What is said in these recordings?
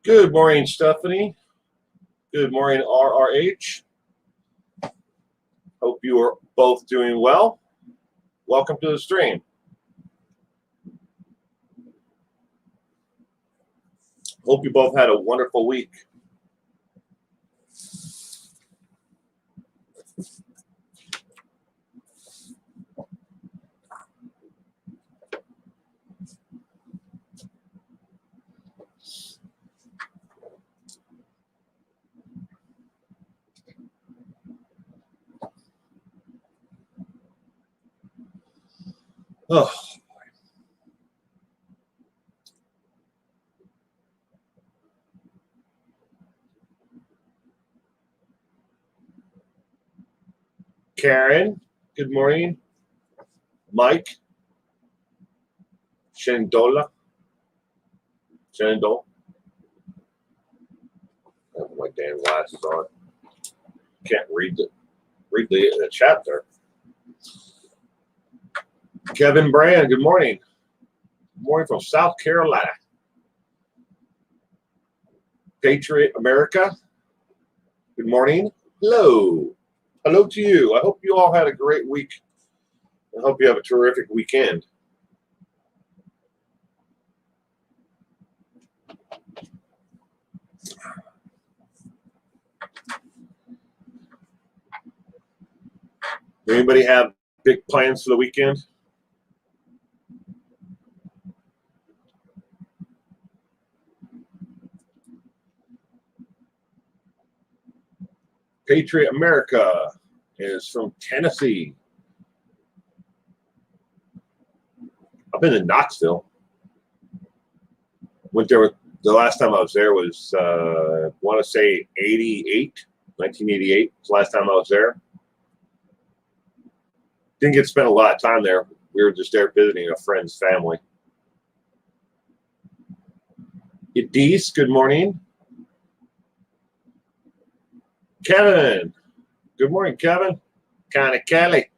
Good morning, Stephanie. Good morning, RRH. Hope you are both doing well. Welcome to the stream. Hope you both had a wonderful week. Oh. Karen, good morning. Mike, Shenandola. I have my damn glasses on. Can't read the chat there. Kevin Brand, good morning. Good morning from South Carolina. Patriot America, good morning. Hello. Hello to you. I hope you all had a great week. I hope you have a terrific weekend. Anybody have big plans for the weekend? Patriot America is from Tennessee. I've been in Knoxville. Went there the last time I was there was I want to say 1988 was the last time I was there. Didn't get to spend a lot of time there. We were just there visiting a friend's family. Idis, good morning. Kevin, good morning, Kevin. Kind of Kelly.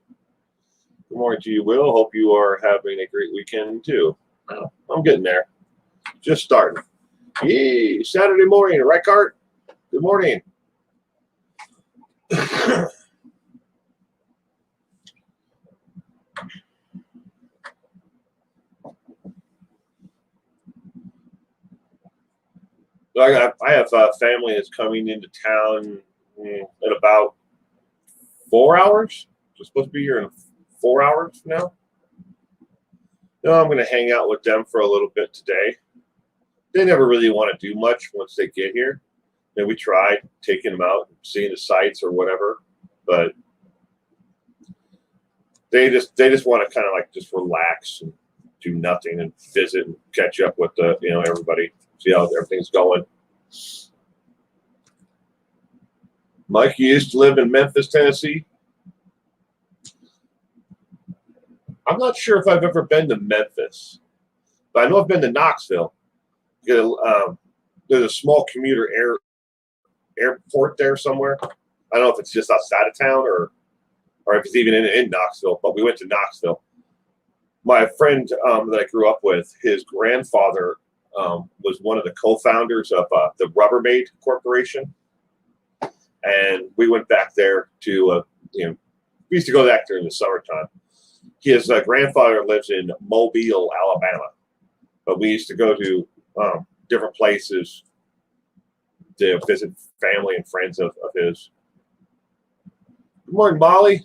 Good morning to you, Will. Hope you are having a great weekend too. I'm getting there. Just starting. Yay, Saturday morning, right, Cart? Good morning. I have family that's coming into town in about 4 hours. We're supposed to be here in 4 hours from now. No, I'm going to hang out with them for a little bit today. They never really want to do much once they get here. And we tried taking them out, seeing the sights or whatever, but they just want to kind of like just relax and do nothing and visit and catch up with everybody, see how everything's going. Mike, you used to live in Memphis, Tennessee. I'm not sure if I've ever been to Memphis, but I know I've been to Knoxville. There's a small commuter airport there somewhere. I don't know if it's just outside of town or if it's even in Knoxville, but we went to Knoxville. My friend that I grew up with, his grandfather was one of the co-founders of the Rubbermaid Corporation. And we went back there to, we used to go back there in the summertime. His grandfather lives in Mobile, Alabama. But we used to go to different places to visit family and friends of his. Good morning, Molly.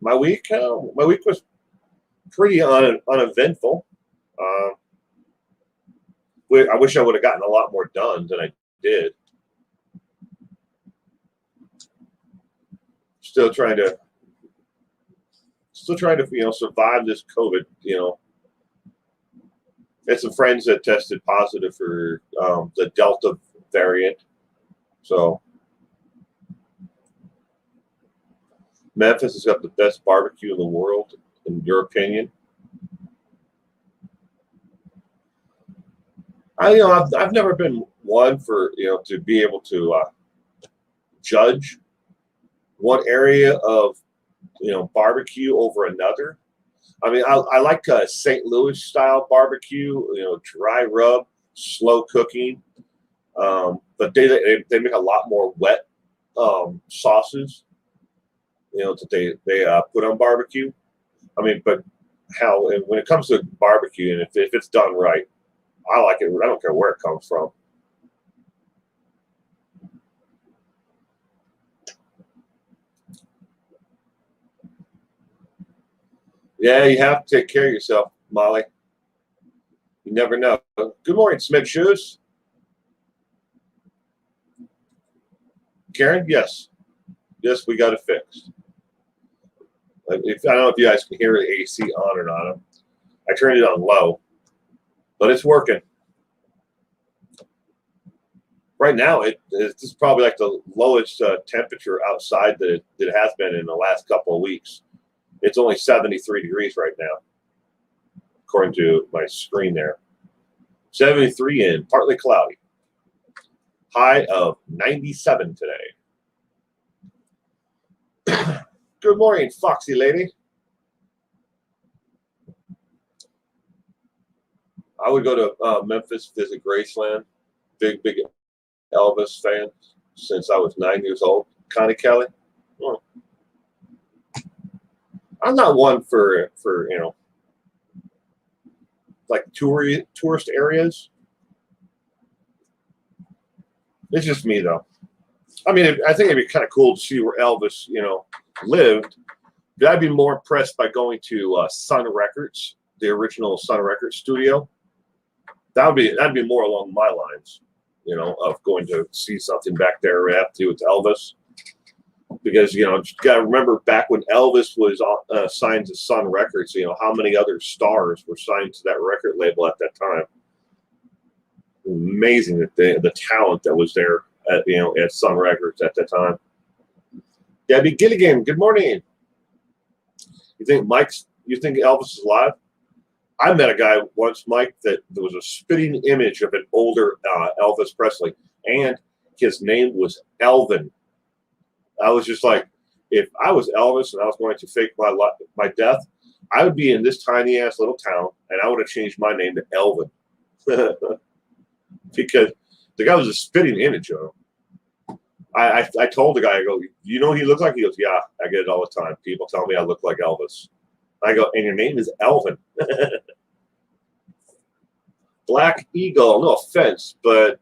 My week was pretty uneventful. I wish I would have gotten a lot more done than I did. Still trying to survive this COVID. Had some friends that tested positive for the Delta variant. So Memphis has got the best barbecue in the world, in your opinion. I've never been one for to be able to judge one area of barbecue over another. I mean, I like St. Louis style barbecue. You know, dry rub, slow cooking. But they make a lot more wet sauces. You know, that they put on barbecue. I mean, but how and when it comes to barbecue, and if it's done right, I like it. I don't care where it comes from. Yeah, you have to take care of yourself, Molly. You never know. Good morning, Smith Shoes. Karen, yes. Yes, we got it fixed. If I don't know if you guys can hear the AC on or not. I turned it on low, but it's working. Right now, it's probably like the lowest temperature outside that it has been in the last couple of weeks. It's only 73 degrees right now, according to my screen there. 73 and partly cloudy. High of 97 today. Good morning, Foxy Lady. I would go to Memphis, visit Graceland. Big Elvis fan since I was 9 years old. Connie Kelly. Well, I'm not one for like tourist areas. It's just me though. I mean, I think it'd be kind of cool to see where Elvis, lived. But I'd be more impressed by going to Sun Records, the original Sun Records studio. That'd be more along my lines, of going to see something back there have to do with Elvis. Because you got to remember back when Elvis was signed to Sun Records, how many other stars were signed to that record label at that time. Amazing that the talent that was there at Sun Records at that time. Debbie Gilligan, good morning. You think Elvis is alive? I met a guy once, Mike, that there was a spitting image of an older Elvis Presley, and his name was Elvin. I was just like, if I was Elvis and I was going to fake my death, I would be in this tiny ass little town, and I would have changed my name to Elvin, because the guy was a spitting image of him. I told the guy, I go, you know what he looked like? He goes, yeah, I get it all the time. People tell me I look like Elvis. I go, and your name is Elvin. Black Eagle, no offense, but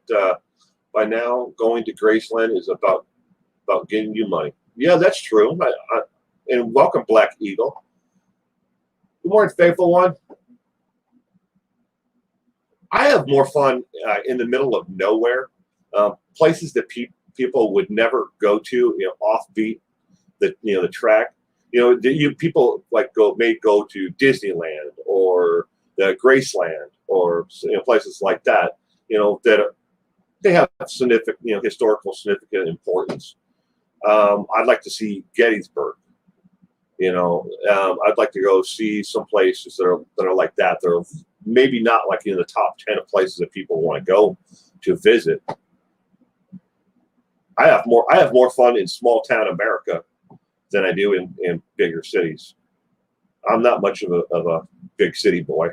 by now going to Graceland is about getting you money. Yeah, that's true. And welcome, Black Eagle. Good morning, faithful one. I have more fun in the middle of nowhere, places that people would never go to, offbeat the track. People like may go to Disneyland or the Graceland or places like that. They have significant, historical significant importance. I'd like to see Gettysburg. I'd like to go see some places that are like that. They're maybe not like in the top 10 of places that people want to go to visit. I have more fun in small town America than I do in bigger cities. I'm not much of a big city boy.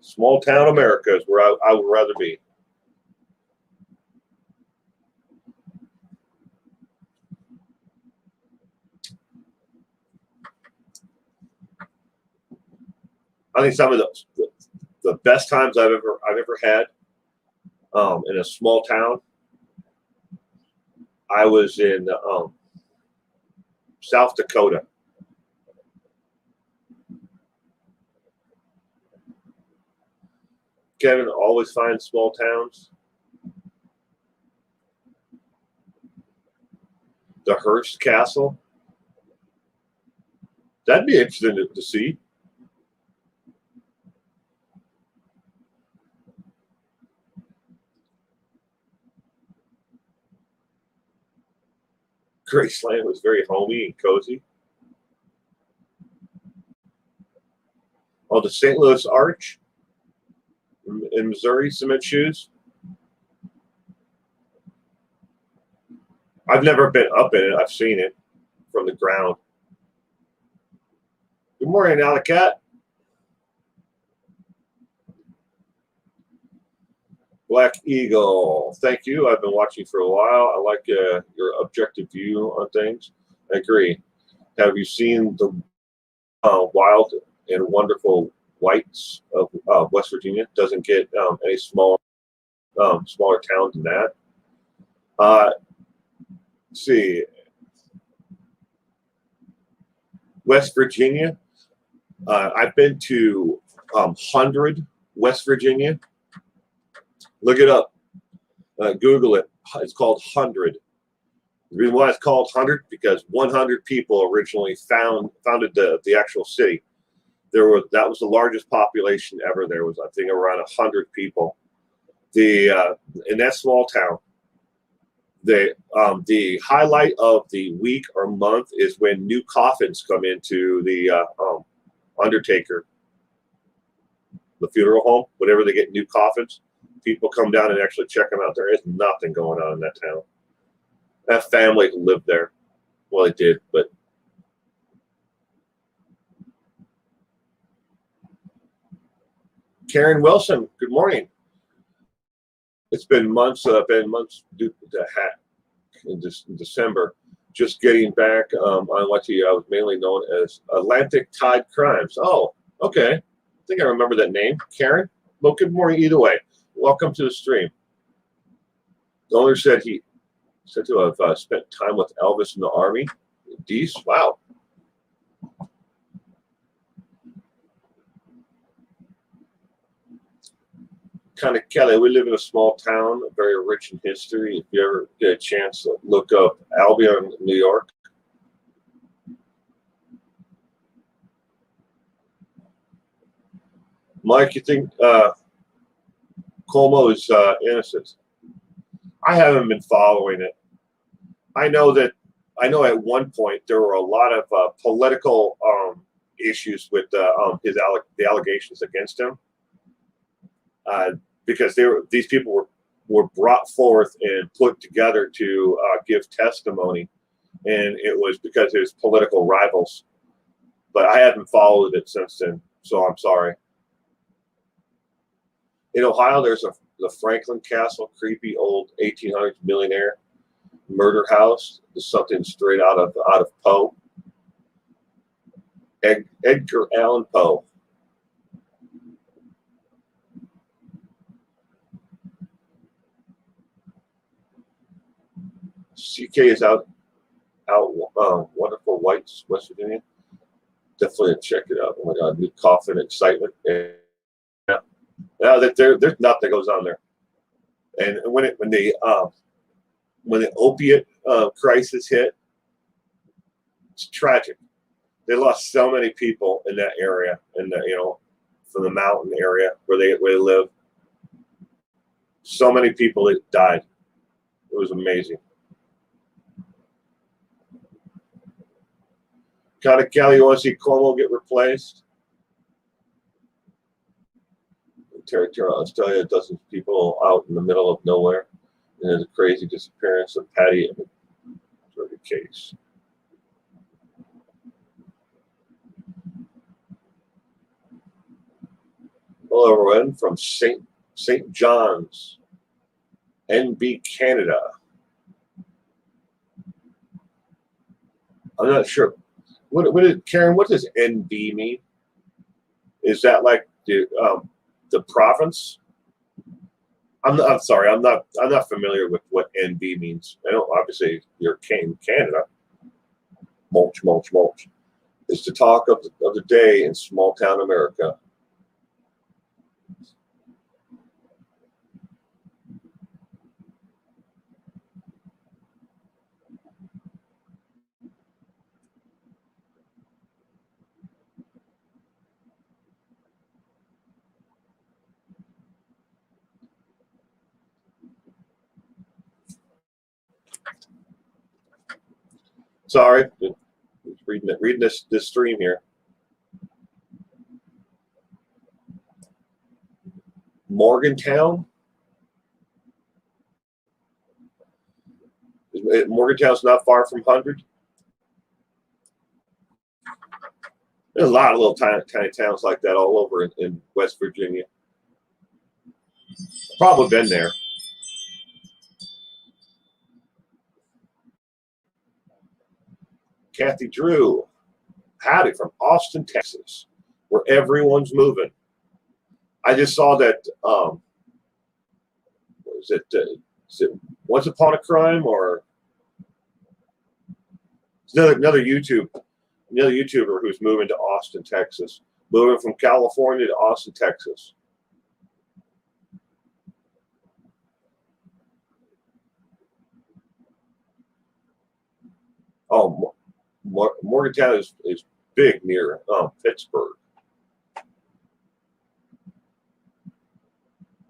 Small town America is where I would rather be. I think some of the best times I've ever had in a small town. I was in South Dakota. Kevin always finds small towns. The Hearst Castle. That'd be interesting to see. Graceland was very homey and cozy. Oh, the St. Louis Arch in Missouri, cement shoes. I've never been up in it. I've seen it from the ground. Good morning, Alley Cat. Black Eagle, thank you. I've been watching for a while. I like your objective view on things. I agree. Have you seen the wild and wonderful whites of West Virginia? Doesn't get any smaller town than that. Let's see, West Virginia. I've been to 100 West Virginia. Look it up. Google it. It's called 100. The reason why it's called 100 because 100 people originally founded the actual city. That was the largest population ever. There was, I think, around 100 people. In that small town, the highlight of the week or month is when new coffins come into the undertaker, the funeral home. Whenever they get new coffins, people come down and actually check them out. There is nothing going on in that town. That family lived there. Well, they did, but Karen Wilson, good morning. It's been months. Due to hack in December. Just getting back on what I was mainly known as Atlantic Tide Crimes. Oh, okay. I think I remember that name, Karen. Well, good morning either way. Welcome to the stream. The owner said he said to have spent time with Elvis in the Army. Dees, wow. Kind of Kelly, we live in a small town, very rich in history. If you ever get a chance to look up Albion, New York. Mike, you think Cuomo is innocent? I haven't been following it. I know at one point there were a lot of political issues with the allegations against him. Because these people were brought forth and put together to give testimony, and it was because it was political rivals. But I haven't followed it since then, so I'm sorry. In Ohio, there's the Franklin Castle, creepy old 1800s millionaire murder house. It's something straight out of Poe. Edgar Allan Poe. CK is out wonderful whites, West Virginia. Definitely check it out. Oh my God, new coffin, excitement. Yeah, there's nothing that goes on there. And when the opiate crisis hit, it's tragic. They lost so many people in that area, from the mountain area where they live. So many people that died. It was amazing. Kind of Kelly, you want to see Cuomo get replaced? Territorial Australia, dozens of people out in the middle of nowhere. And there's a crazy disappearance of Patty case. Hello, everyone from St. John's, NB Canada. I'm not sure. Karen? What does NB mean? Is that like the province? I'm sorry. I'm not familiar with what NB means. I know obviously you're in Canada. Mulch. It's the talk of the day in small town America. Sorry, reading this stream here. Morgantown. Morgantown's not far from 100. There's a lot of little tiny towns like that all over in West Virginia. Probably been there. Kathy Drew, howdy from Austin, Texas, where everyone's moving. I just saw that. Is it Once Upon a Crime or another YouTuber who's moving to Austin, Texas, moving from California to Austin, Texas. Oh, Morgantown is big near Pittsburgh.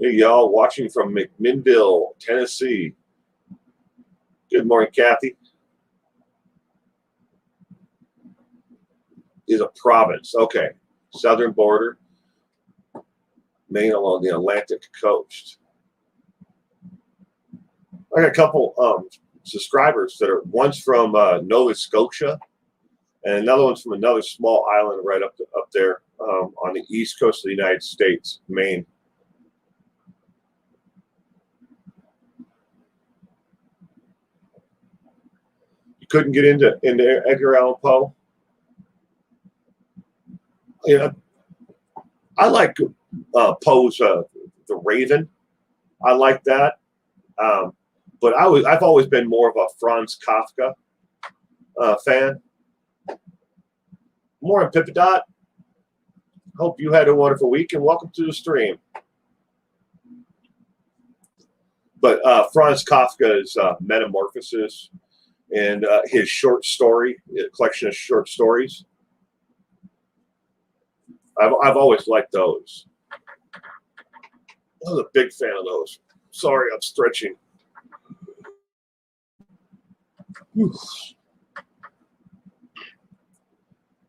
Hey, y'all, watching from McMinnville, Tennessee. Good morning, Kathy. Is a province. Okay. Southern border. Maine along the Atlantic coast. I got a couple subscribers that are, one's from Nova Scotia and another one's from another small island right up there on the east coast of the United States, Maine. You couldn't get into Edgar Allan Poe. You know, I like Poe's The Raven. I like that. But I've always been more of a Franz Kafka fan. More on Pippadot. Hope you had a wonderful week and welcome to the stream. But Franz Kafka's Metamorphosis and his short story, collection of short stories. I've always liked those. I was a big fan of those. Sorry, I'm stretching.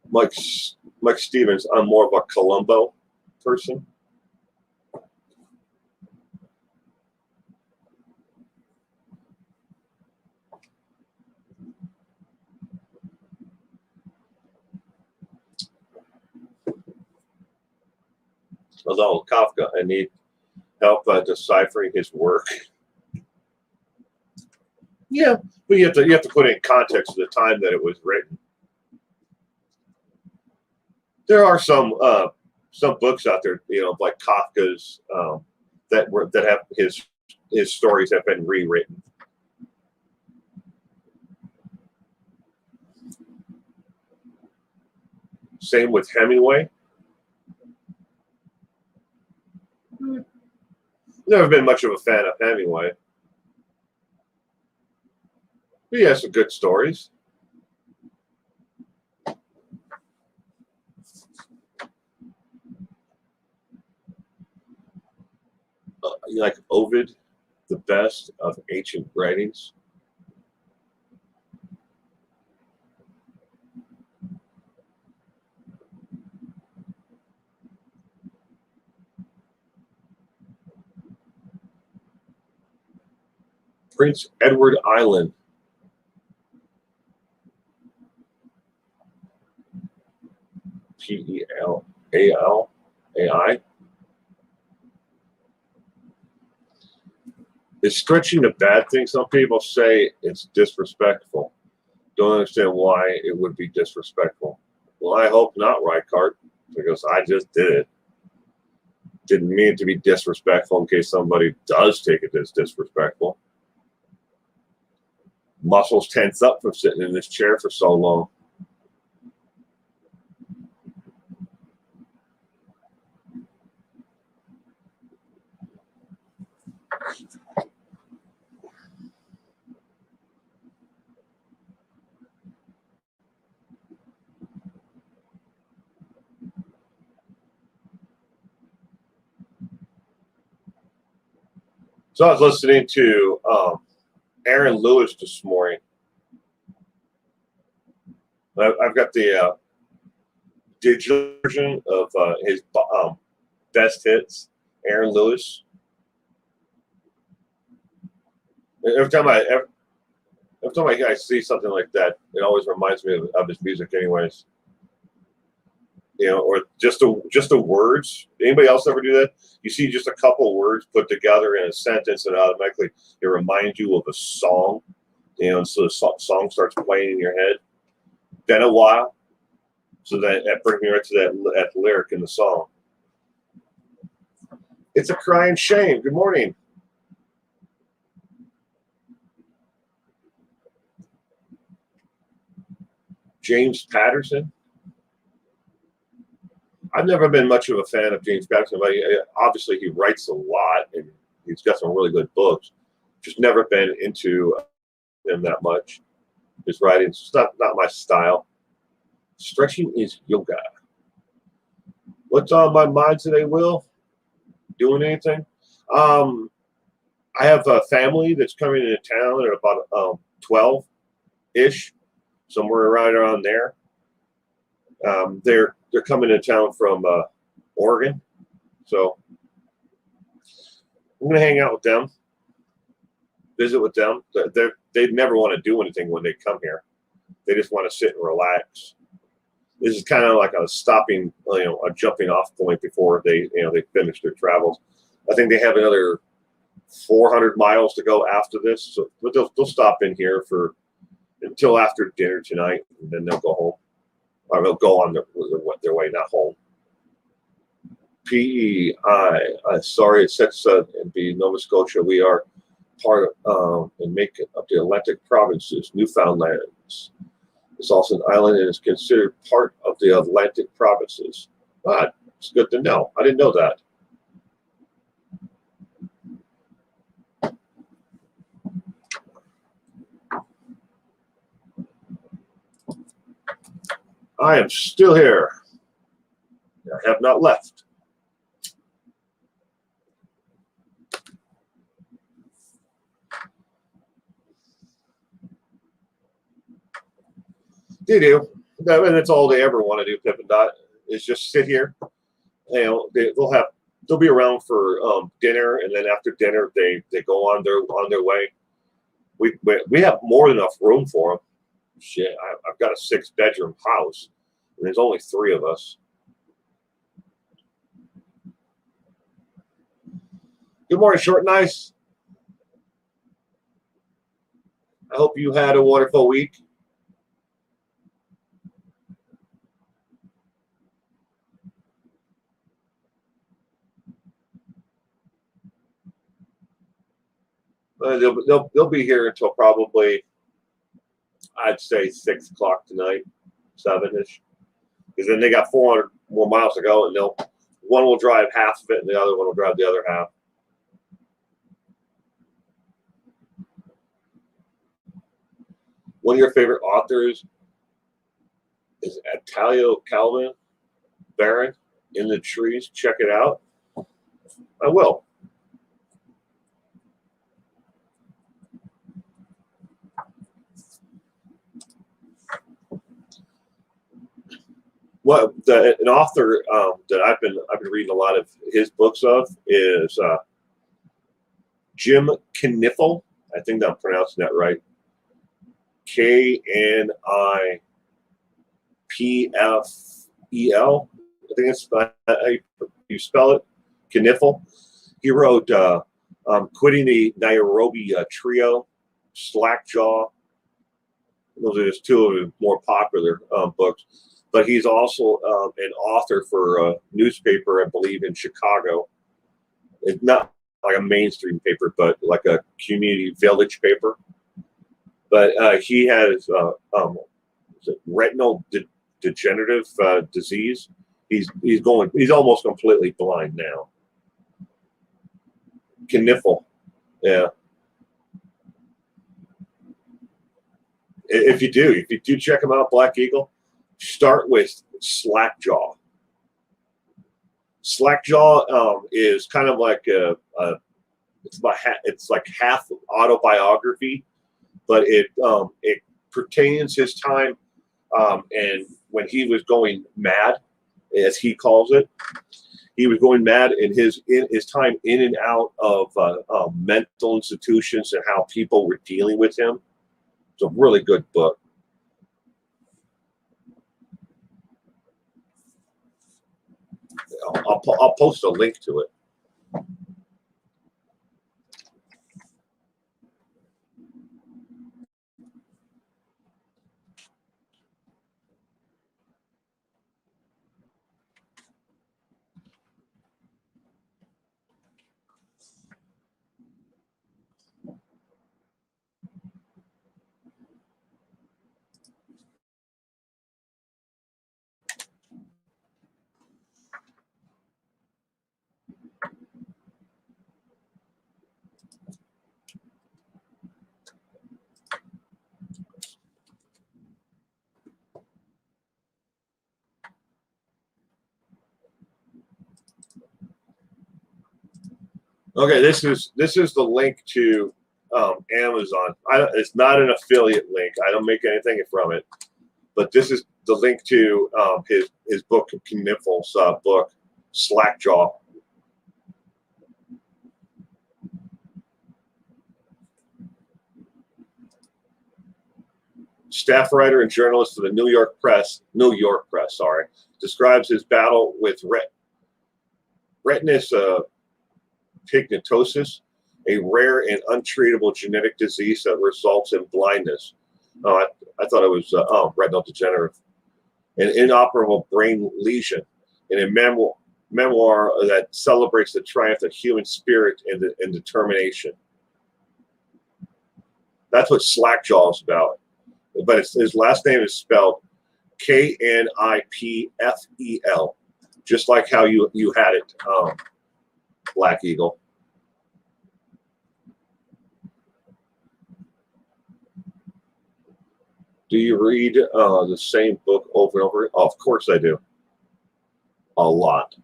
Mike Stevens, I'm more of a Columbo person. Although Kafka, I need help deciphering his work. Yeah, but you have to put it in context of the time that it was written. There are some books out there, like Kafka's that have his stories have been rewritten. Same with Hemingway. Never been much of a fan of Hemingway. He has some good stories. You like Ovid, the best of ancient writings? Prince Edward Island. P-E-L-A-L-A-I. Is stretching a bad thing? Some people say it's disrespectful. Don't understand why it would be disrespectful. Well, I hope not, Rykart, because I just did it. Didn't mean it to be disrespectful in case somebody does take it as disrespectful. Muscles tense up from sitting in this chair for so long. So I was listening to Aaron Lewis this morning. I've got the digital version of his best hits, Aaron Lewis. Every time I see something like that, it always reminds me of his music anyways. or just the words. Anybody else ever do that? You see just a couple words put together in a sentence, and automatically it reminds you of a song. So the song starts playing in your head. Been a while, so that brings me right to that lyric in the song. It's a crying shame. Good morning. James Patterson. I've never been much of a fan of James Patterson, but obviously he writes a lot and he's got some really good books. Just never been into him that much. His writing's just not my style. Stretching is yoga. What's on my mind today, Will? Doing anything? I have a family that's coming into town at about 12-ish, somewhere right around there. They're coming to town from Oregon, so I'm gonna hang out with them, visit with them. They never want to do anything when they come here. They just want to sit and relax. This is kind of like a stopping, a jumping off point before they finish their travels. I think they have another 400 miles to go after this, so but they'll stop in here until after dinner tonight, and then they'll go home. Or they'll go on their way, not home. PEI, sorry, it says in the Nova Scotia, we are part of and make it up the Atlantic provinces, Newfoundlands. It's also an island and is considered part of the Atlantic provinces. But it's good to know. I didn't know that. I am still here. I have not left. They do. And that's all they ever want to do, Pip and Dot, is just sit here. They'll be around for dinner, and then after dinner they go on their way. We have more than enough room for them. Shit, I've got a 6-bedroom house, and there's only 3 of us. Good morning, Short and Ice. I hope you had a wonderful week. They'll be here until probably, I'd say 6 o'clock tonight, 7-ish, because then they got 400 more miles to go, and one will drive half of it, and the other one will drive the other half. One of your favorite authors is Italo Calvin, Baron, In the Trees. Check it out. I will. An author that I've been reading a lot of his books of is Jim Kniffel. I think I'm pronouncing that right. Knipfel. I think it's how you spell it. Kniffel. He wrote Quitting the Nairobi Trio, Slackjaw. Those are just 2 of his more popular books. But he's also an author for a newspaper, I believe, in Chicago. It's not like a mainstream paper, but like a community village paper. But he has retinal degenerative disease. He's almost completely blind now. Kniffel, yeah. If you do check him out, Black Eagle. Start with Slackjaw. Slackjaw is kind of like it's like half autobiography, but it pertains his time and when he was going mad, as he calls it. He was going mad in his time in and out of mental institutions and how people were dealing with him. It's a really good book. I'll post a link to it. Okay, this is the link to Amazon. It's not an affiliate link. I don't make anything from it, but this is the link to his book, Kniffel's book, Slackjaw. Staff writer and journalist for the New York Press, sorry, describes his battle with retinus pigmentosus, a rare and untreatable genetic disease that results in blindness. Oh, I thought it was retinal degenerative, an inoperable brain lesion, in a memoir that celebrates the triumph of human spirit and determination. That's what Slackjaw is about. But his last name is spelled Knipfel, just like how you had it, Black Eagle. Do you read the same book over and over? Oh, of course I do. A lot.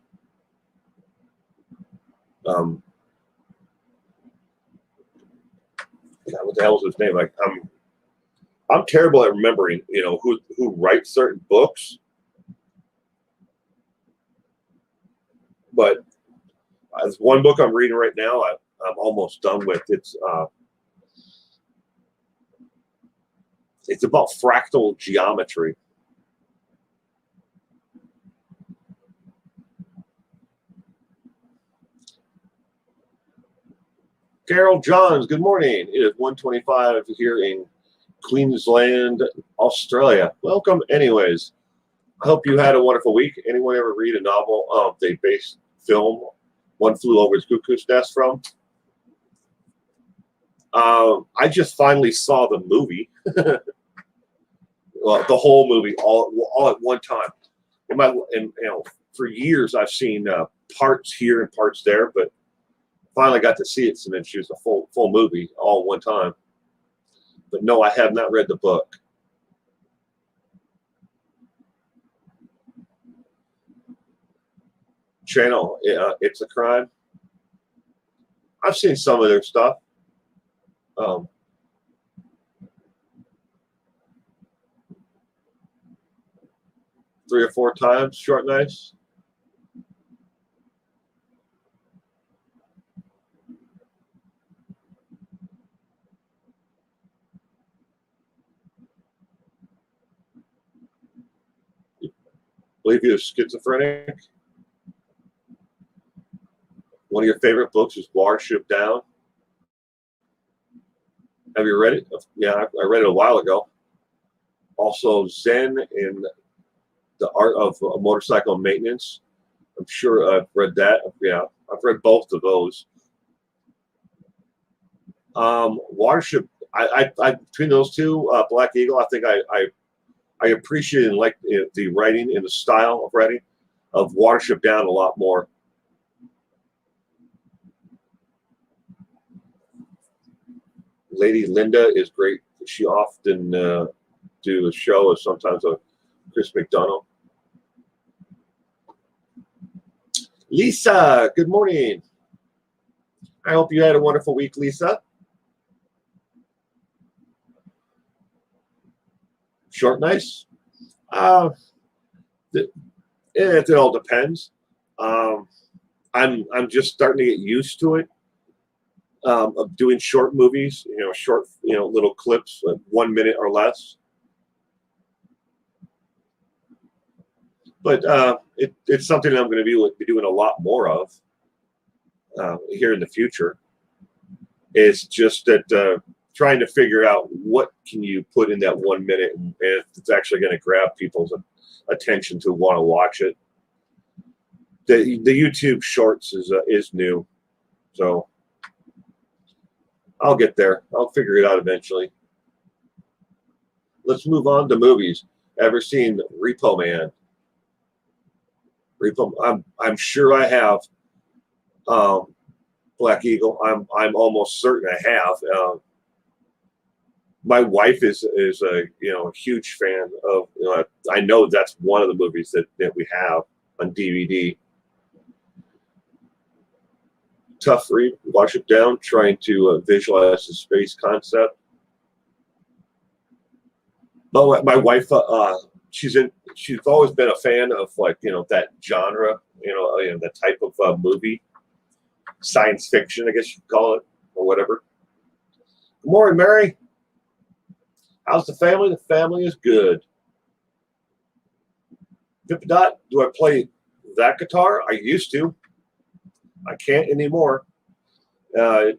God, what the hell is his name? Like I'm terrible at remembering, who writes certain books. But there's one book I'm reading right now. I'm almost done with. It's about fractal geometry. Carol Johns, good morning. It is 1:25 here in Queensland, Australia. Welcome anyways. I hope you had a wonderful week. Anyone ever read a novel they based film One Flew Over the Cuckoo's Nest from? I just finally saw the movie. Well, the whole movie all at one time. For years I've seen parts here and parts there, but finally got to see it and then choose a full movie all at one time. But no, I have not read the book. Channel, It's a Crime. I've seen some of their stuff. 3 or 4 times, Short Nights. Believe you're schizophrenic. One of your favorite books is Watership Down. Have you read it? Yeah, I read it a while ago. Also, Zen in the Art of Motorcycle Maintenance. I'm sure I've read that. Yeah, I've read both of those. Watership. I between those two, Black Eagle. I think I appreciate and like the writing and the style of writing of Watership Down a lot more. Lady Linda is great. She often do a show as sometimes a Chris McDonough. Lisa, good morning. I hope you had a wonderful week, Lisa. Short Nights? It all depends. I'm just starting to get used to it. Of doing short movies, short, little clips, 1 minute or less. But it's something that I'm going to be doing a lot more of here in the future. It's just that trying to figure out what can you put in that 1 minute and if it's actually going to grab people's attention to want to watch it. The YouTube Shorts is new, so I'll get there. I'll figure it out eventually. Let's move on to movies. Ever seen Repo Man? I'm sure I have. Black Eagle. I'm almost certain I have. My wife is a huge fan of. I know that's one of the movies that we have on DVD. Tough read. Wash it down. Trying to visualize the space concept. But my wife, she's always been a fan of that genre, that type of movie, science fiction, I guess you'd call it, or whatever. Good morning, Mary. How's the family? The family is good. Dot, do I play that guitar? I used to. I can't anymore. But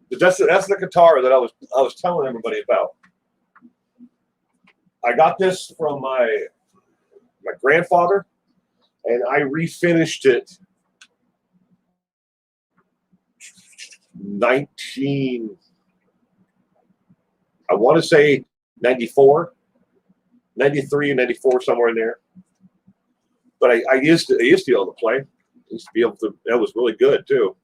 that's the guitar that I was telling everybody about. I got this from my grandfather, and I refinished it I want to say 94, 93, 94, somewhere in there. But I used to be able to play. I used to be able to. That was really good too.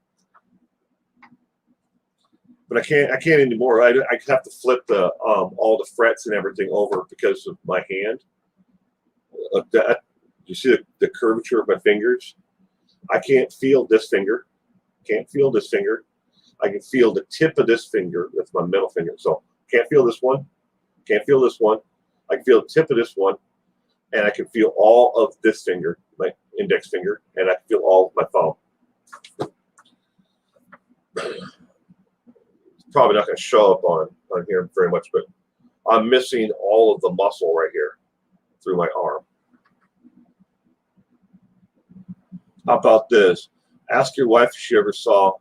But I can't anymore. I have to flip all the frets and everything over because of my hand. You see the curvature of my fingers? I can't feel this finger. Can't feel this finger. I can feel the tip of this finger. That's my middle finger. So can't feel this one. Can't feel this one. I can feel the tip of this one. And I can feel all of this finger, my index finger. And I can feel all of my thumb. Probably not going to show up on here very much, but I'm missing all of the muscle right here through my arm. How about this? Ask your wife if she ever saw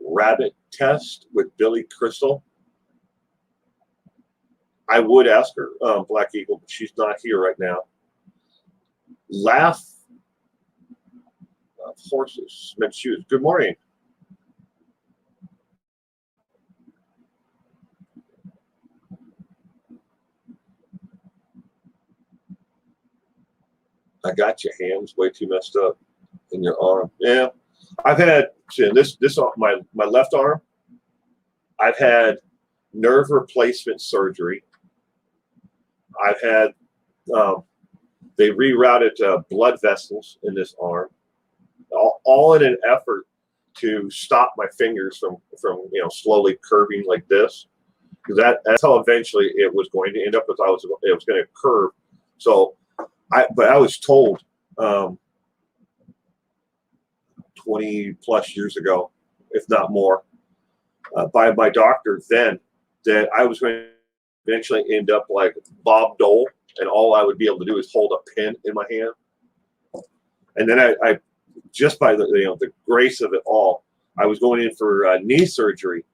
Rabbit Test with Billy Crystal. I would ask her, Black Eagle, but she's not here right now. Laugh of horses, men's shoes. Good morning. I got your hands way too messed up in your arm. Yeah, I've had this on my left arm. I've had nerve replacement surgery. I've had they rerouted blood vessels in this arm, all in an effort to stop my fingers from slowly curving like this, because that's how eventually it was going to end up. It was going to curve. So I was told 20 plus years ago, if not more, by my doctor then, that I was going to eventually end up like Bob Dole, and all I would be able to do is hold a pen in my hand. And then I just by the grace of it all, I was going in for knee surgery,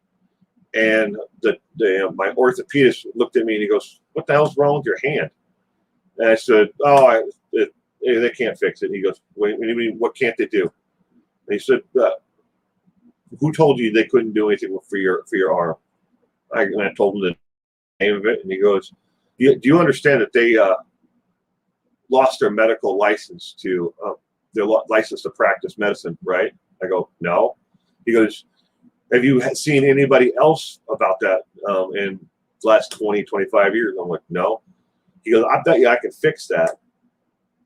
and my orthopedist looked at me and he goes, "What the hell's wrong with your hand?" And I said, "Oh, they can't fix it." And he goes, "Wait, what can't they do?" And he said, "Who told you they couldn't do anything for your arm?" And I told him the name of it, and he goes, "Do you understand that they lost their medical license to their license to practice medicine, right?" I go, "No." He goes, "Have you seen anybody else about that in the last 20, 25 years?" I'm like, "No." He goes, "I bet you I can fix that."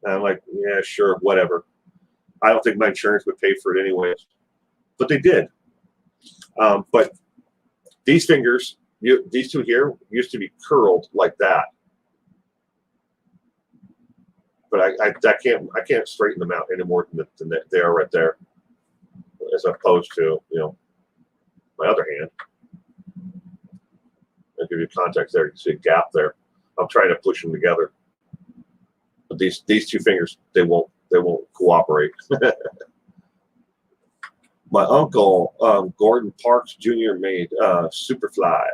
And I'm like, "Yeah, sure, whatever." I don't think my insurance would pay for it anyways, but they did. But these fingers, these two here, used to be curled like that. But I can't straighten them out any more than they are right there, as opposed to my other hand. I'll give you context there. You can see a gap there. I'm trying to push them together. But these two fingers, they won't cooperate. My uncle, Gordon Parks Jr., made Superfly.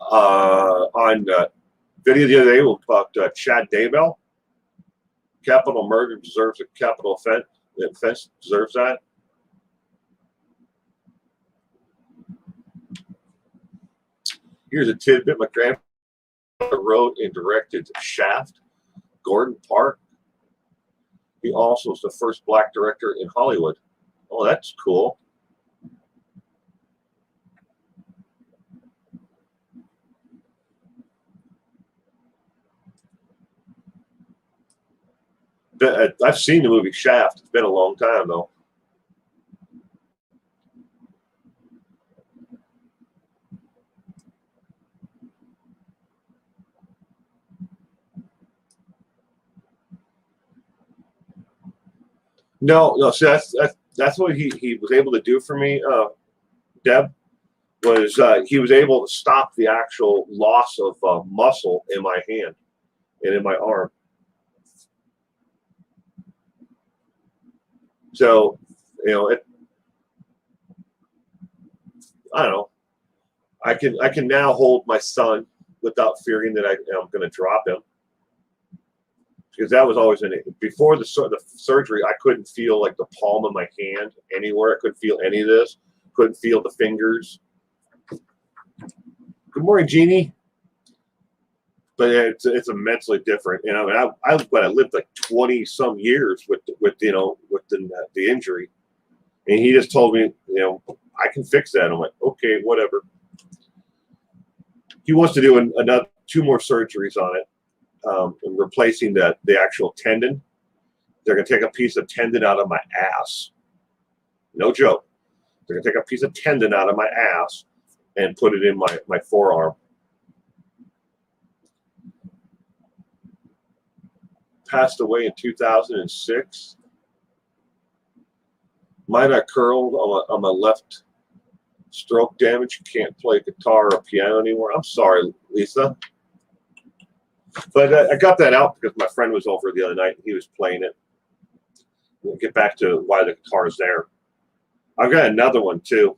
On video the other day about Chad Daybell. Capital murder deserves a capital offense. The offense deserves that. Here's a tidbit. My grandfather wrote and directed Shaft. Gordon Park. He also was the first black director in Hollywood. Oh, that's cool. I've seen the movie Shaft. It's been a long time, though. No. See, that's what he was able to do for me, Deb. Was he was able to stop the actual loss of muscle in my hand and in my arm. So, I don't know. I can now hold my son without fearing that I'm going to drop him, because that was always before the surgery. I couldn't feel like the palm of my hand anywhere. I couldn't feel any of this. Couldn't feel the fingers. Good morning, Jeannie. But it's immensely different. I mean, I lived like 20 some years with the injury, and he just told me, I can fix that. I'm like, okay, whatever. He wants to do another 2 more surgeries on it, and replacing the actual tendon. They're gonna take a piece of tendon out of my ass. No joke. They're gonna take a piece of tendon out of my ass and put it in my forearm. Passed away in 2006. Mine got curled on my left. Stroke damage. Can't play guitar or piano anymore. I'm sorry, Lisa. But I got that out because my friend was over the other night and he was playing it. We'll get back to why the guitar is there. I've got another one too.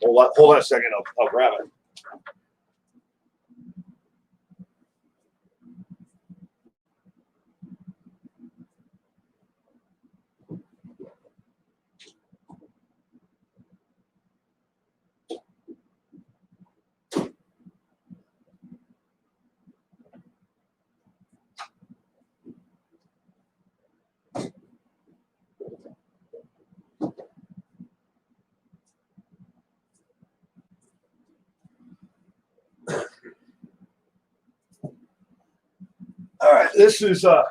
Hold on a second. I'll grab it. All right, this is an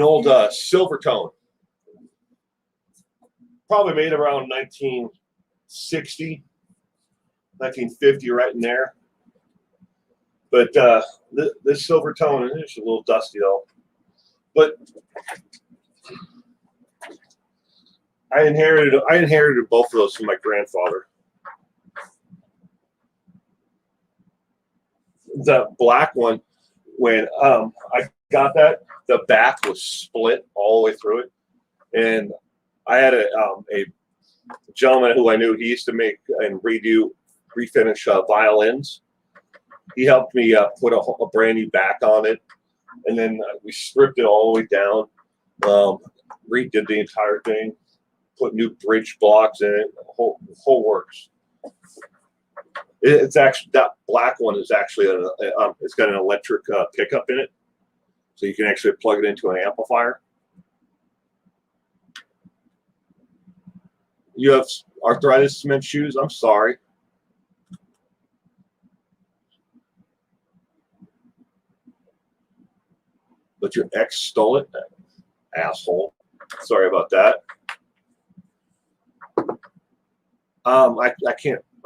old Silvertone, probably made around 1960, 1950, right in there. But this Silvertone, it's a little dusty though. But I inherited both of those from my grandfather. The black one, when I got that, the back was split all the way through it, and I had a gentleman who I knew. He used to make and refinish violins. He helped me put a brand new back on it, and then we stripped it all the way down, redid the entire thing, put new bridge blocks in it, whole works. It's actually, that black one is actually it's got an electric pickup in it, so you can actually plug it into an amplifier. You have arthritis, cement shoes? I'm sorry. But your ex stole it? Asshole. Sorry about that.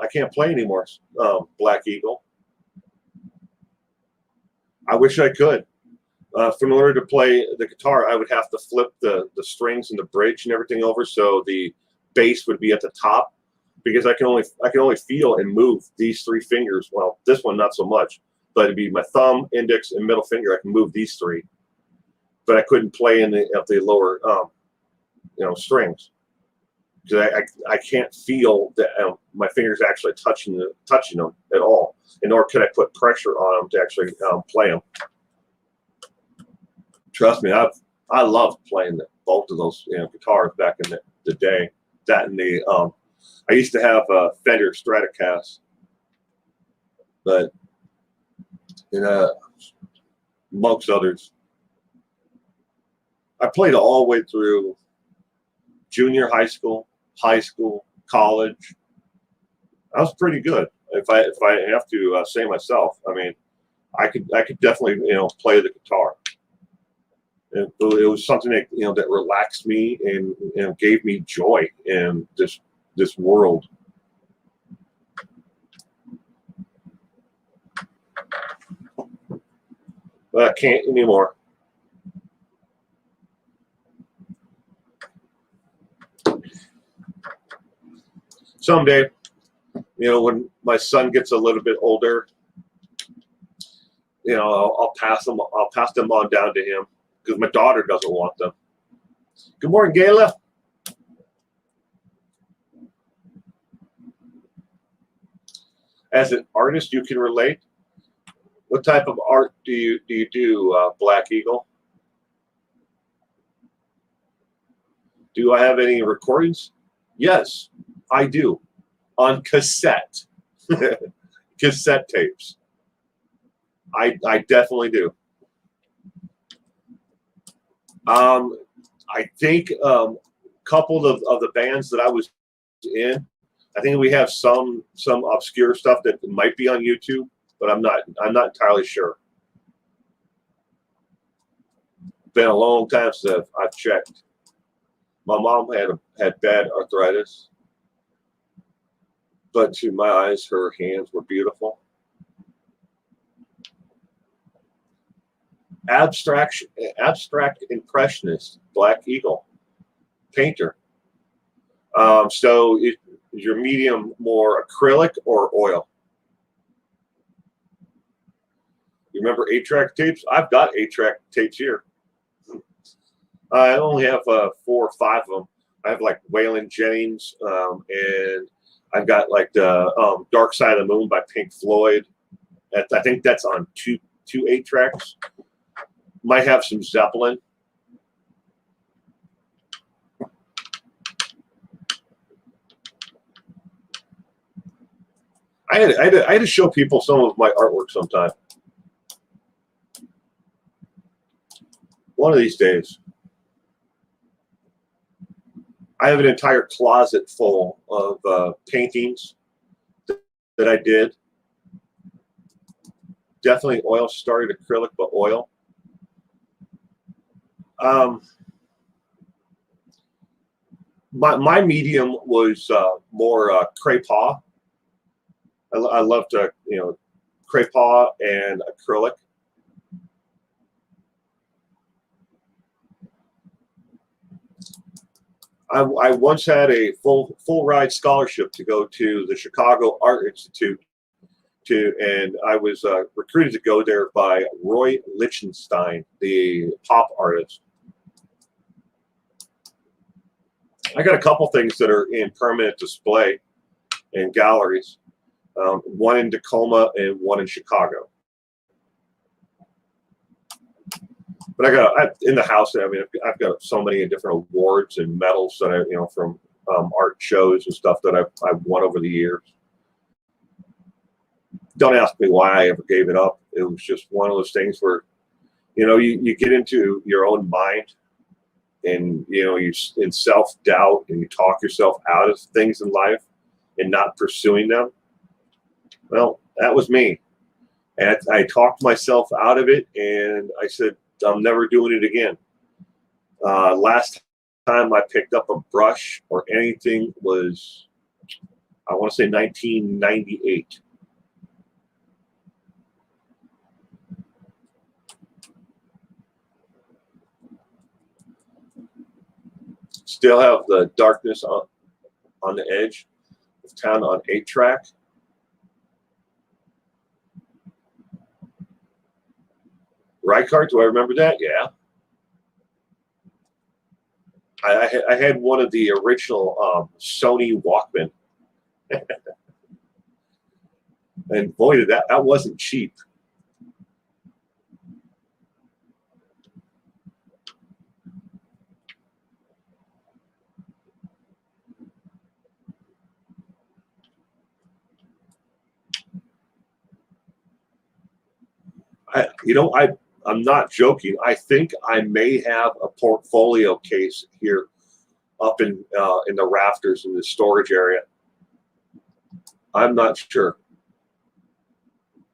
I can't play anymore, Black Eagle. I wish I could. In order to play the guitar, I would have to flip the strings and the bridge and everything over, so the bass would be at the top. because I can only feel and move these three fingers. Well, this one not so much, but it'd be my thumb, index, and middle finger. I can move these three, but I couldn't play in the lower strings because I can't feel that my fingers actually touching them at all. And nor could I put pressure on them to actually play them. Trust me, I loved playing both of those guitars back in the day. That and I used to have a Fender Stratocaster, but amongst others, I played all the way through junior high school, college. I was pretty good. If I have to say myself, I mean, I could definitely play the guitar. It was something that that relaxed me and gave me joy in this world. But I can't anymore. Someday, when my son gets a little bit older, I'll pass them on down to him because my daughter doesn't want them. Good morning, Gayla. As an artist, you can relate. What type of art do you do, Black Eagle? Do I have any recordings? Yes, I do. On cassette. Cassette tapes. I definitely do. I think a couple of the bands that I was in, I think we have some obscure stuff that might be on YouTube, but I'm not entirely sure. Been a long time since I've checked. My mom had bad arthritis, but to my eyes, her hands were beautiful. Abstract impressionist, Black Eagle, painter. So is your medium more acrylic or oil? You remember 8-track tapes? I've got 8-track tapes here. I only have 4 or 5 of them. I have like Waylon Jennings, and I've got like the Dark Side of the Moon by Pink Floyd. I think that's on two 8-tracks. Might have some Zeppelin. I had to show people some of my artwork sometime. One of these days. I have an entire closet full of paintings that I did. Definitely oil, started acrylic, but oil. My medium was more craypaw. I love to, craypaw and acrylic. I once had a full ride scholarship to go to the Chicago Art Institute and I was recruited to go there by Roy Lichtenstein, the pop artist. I got a couple things that are in permanent display in galleries, one in Tacoma and one in Chicago. But I in the house. I mean, I've got so many different awards and medals that I, from art shows and stuff that I've won over the years. Don't ask me why I ever gave it up. It was just one of those things where, you get into your own mind, and you in self-doubt, and you talk yourself out of things in life, and not pursuing them. Well, that was me, and I talked myself out of it, and I said, I'm never doing it again. Last time I picked up a brush or anything was, I want to say 1998. Still have the darkness on the edge. Town on 8-track. Reichart, do I remember that? Yeah. I had one of the original Sony Walkman. And boy, did that wasn't cheap. I'm not joking. I think I may have a portfolio case here up in the rafters in the storage area. I'm not sure.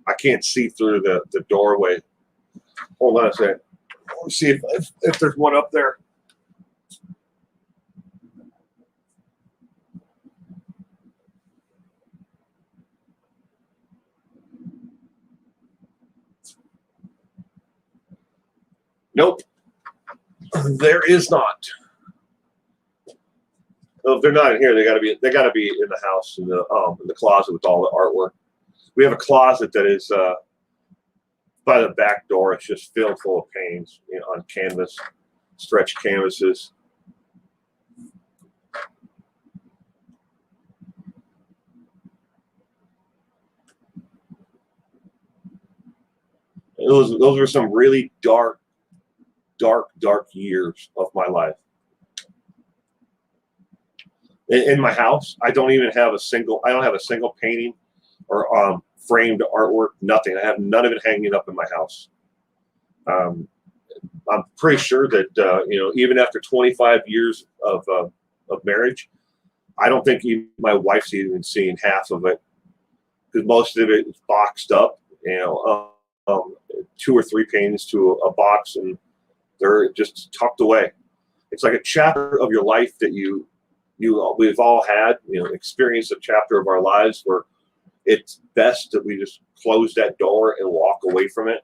I can't see through the doorway. Hold on a second. Let me see if there's one up there. Nope, there is not. Well, if they're not in here, they got to be in the house in the closet with all the artwork. We have a closet that is by the back door. It's just filled full of paintings, on canvas, stretched canvases. Those were some really dark years of my life. In my house, I don't have a single painting or framed artwork, nothing. I have none of it hanging up in my house. I'm pretty sure that even after 25 years of marriage, I don't think even my wife's even seen half of it, because most of it is boxed up. 2 or 3 paintings to a box, and they're just tucked away. It's like a chapter of your life that we've all had, experienced a chapter of our lives where it's best that we just close that door and walk away from it.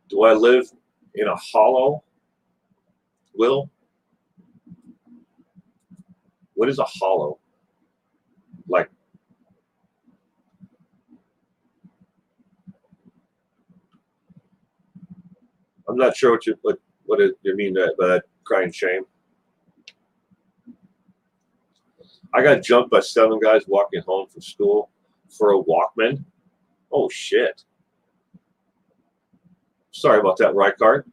Do I live in a hollow, Will? What is a hollow? Like, I'm not sure what you mean by that crying shame. I got jumped by 7 guys walking home from school for a Walkman. Oh shit! Sorry about that, Reichart.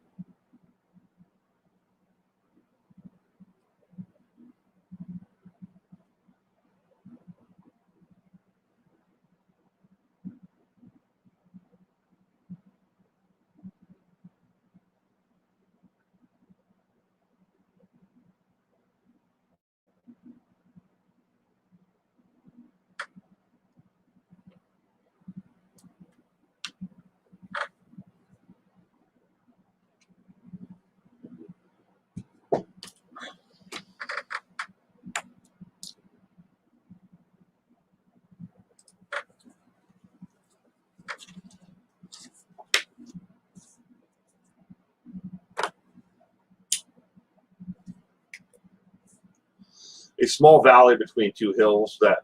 A small valley between 2 hills that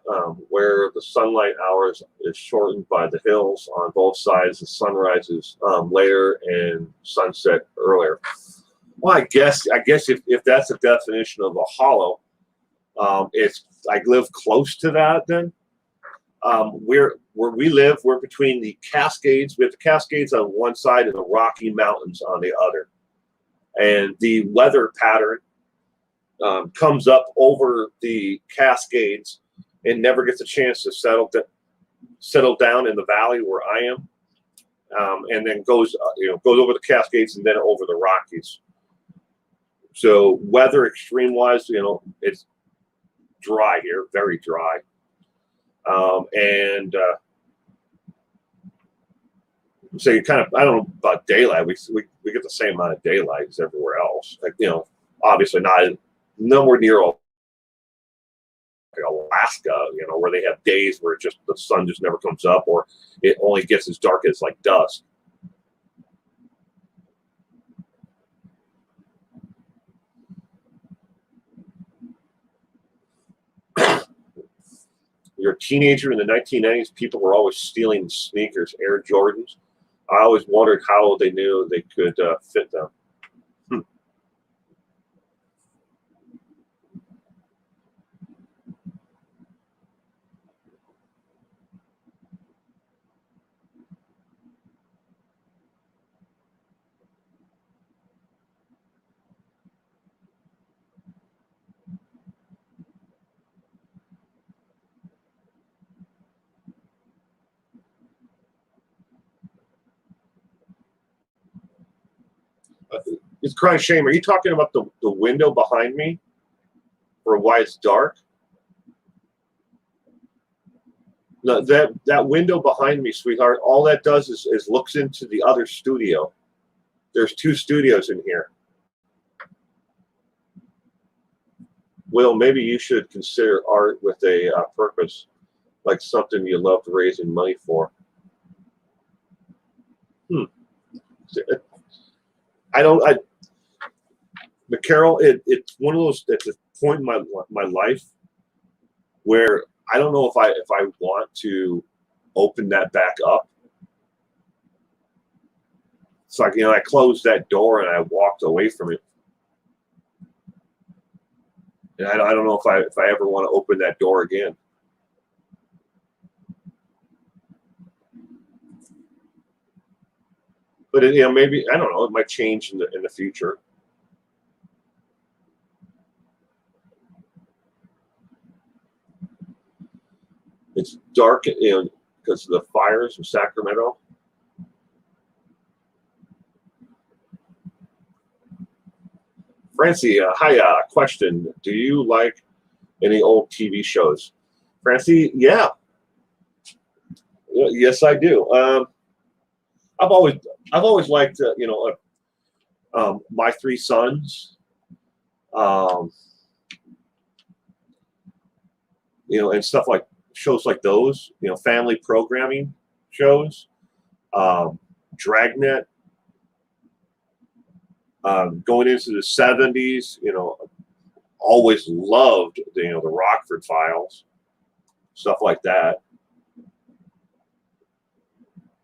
where the sunlight hours is shortened by the hills on both sides. The sun rises later and sunset earlier. Well, I guess if that's the definition of a hollow, I live close to that. Then where we live, we're between the Cascades. We have the Cascades on one side and the Rocky Mountains on the other, and the weather pattern comes up over the Cascades and never gets a chance to settle down in the valley where I am, and then goes over the Cascades and then over the Rockies. So weather extreme wise, it's dry here, very dry, and so you kind of, I don't know about daylight. We get the same amount of daylight as everywhere else. Like, obviously not nowhere near all Alaska, where they have days where the sun just never comes up, or it only gets as dark as like dusk. You're a teenager in the 1990s, people were always stealing sneakers, Air Jordans. I always wondered how they knew they could fit them. It's crying shame. Are you talking about the window behind me, or why it's dark? No, that window behind me, sweetheart, all that does is looks into the other studio. There's 2 studios in here. Will, maybe you should consider art with a purpose, like something you loved raising money for. But Carol, it's one of those, at the point in my life where I don't know if I want to open that back up. It's like, I closed that door and I walked away from it. And I don't know if I ever want to open that door again. But maybe, I don't know, it might change in the future. It's dark, because of the fires in Sacramento. Francie, hi, question. Do you like any old TV shows? Francie, yeah. Yes, I do. I've always liked, My Three Sons, and stuff like shows like those, family programming shows, Dragnet. Going into the 70s, always loved the Rockford Files, stuff like that.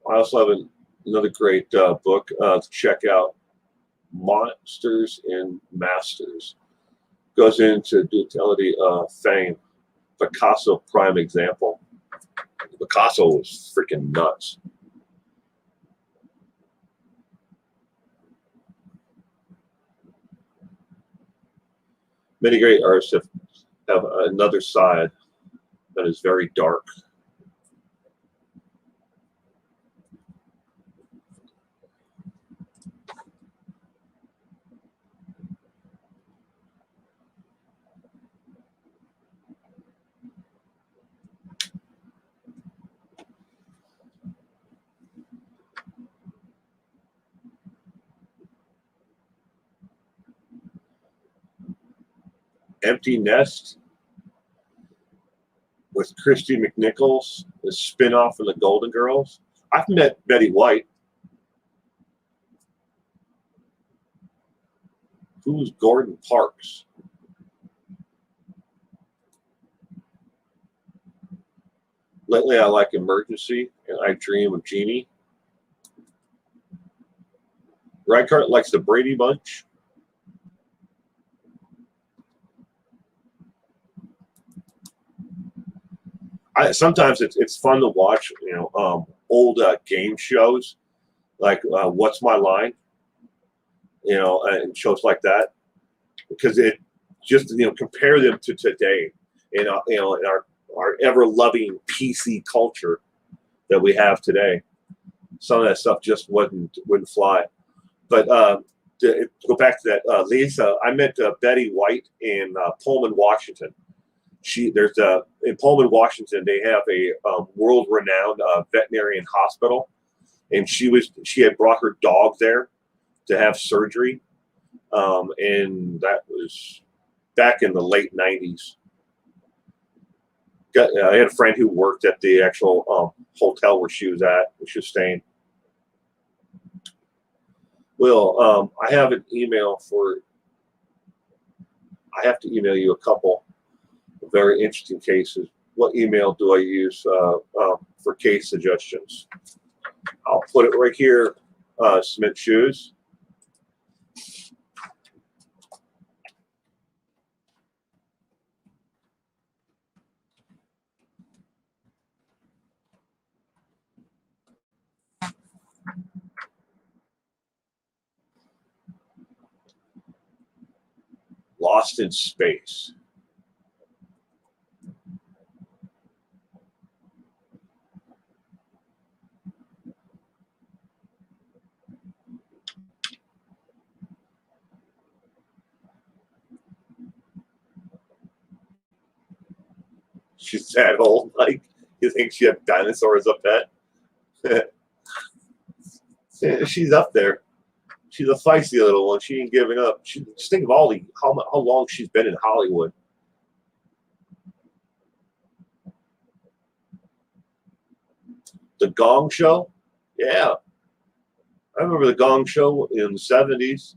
I also have another great book to check out, Monsters and Masters. Goes into duality of fame. Picasso, prime example. Picasso was freaking nuts. Many great artists have another side that is very dark. Empty Nest with Christy McNichols, the spinoff of the Golden Girls. I've met Betty White. Who's Gordon Parks? Lately, I like Emergency and I Dream of Jeannie. Reichert likes the Brady Bunch. Sometimes it's fun to watch, old game shows like What's My Line, and shows like that, because it just compare them to today, in our ever loving PC culture that we have today. Some of that stuff just wouldn't fly. But to go back to that, Lisa, I met Betty White in Pullman, Washington. In Pullman, Washington, they have a world-renowned veterinarian hospital, and she had brought her dog there to have surgery, and that was back in the late 90s. I had a friend who worked at the actual hotel where she was at, where she was staying. Will, I have an email for. I have to email you a couple of very interesting cases. What email do I use for case suggestions? I'll put it right here. Cement shoes. Lost in Space. She's that old, like, you think she had dinosaurs up pet? She's up there. She's a feisty little one. She ain't giving up. Just think of how long she's been in Hollywood. The Gong Show? Yeah. I remember the Gong Show in the 70s.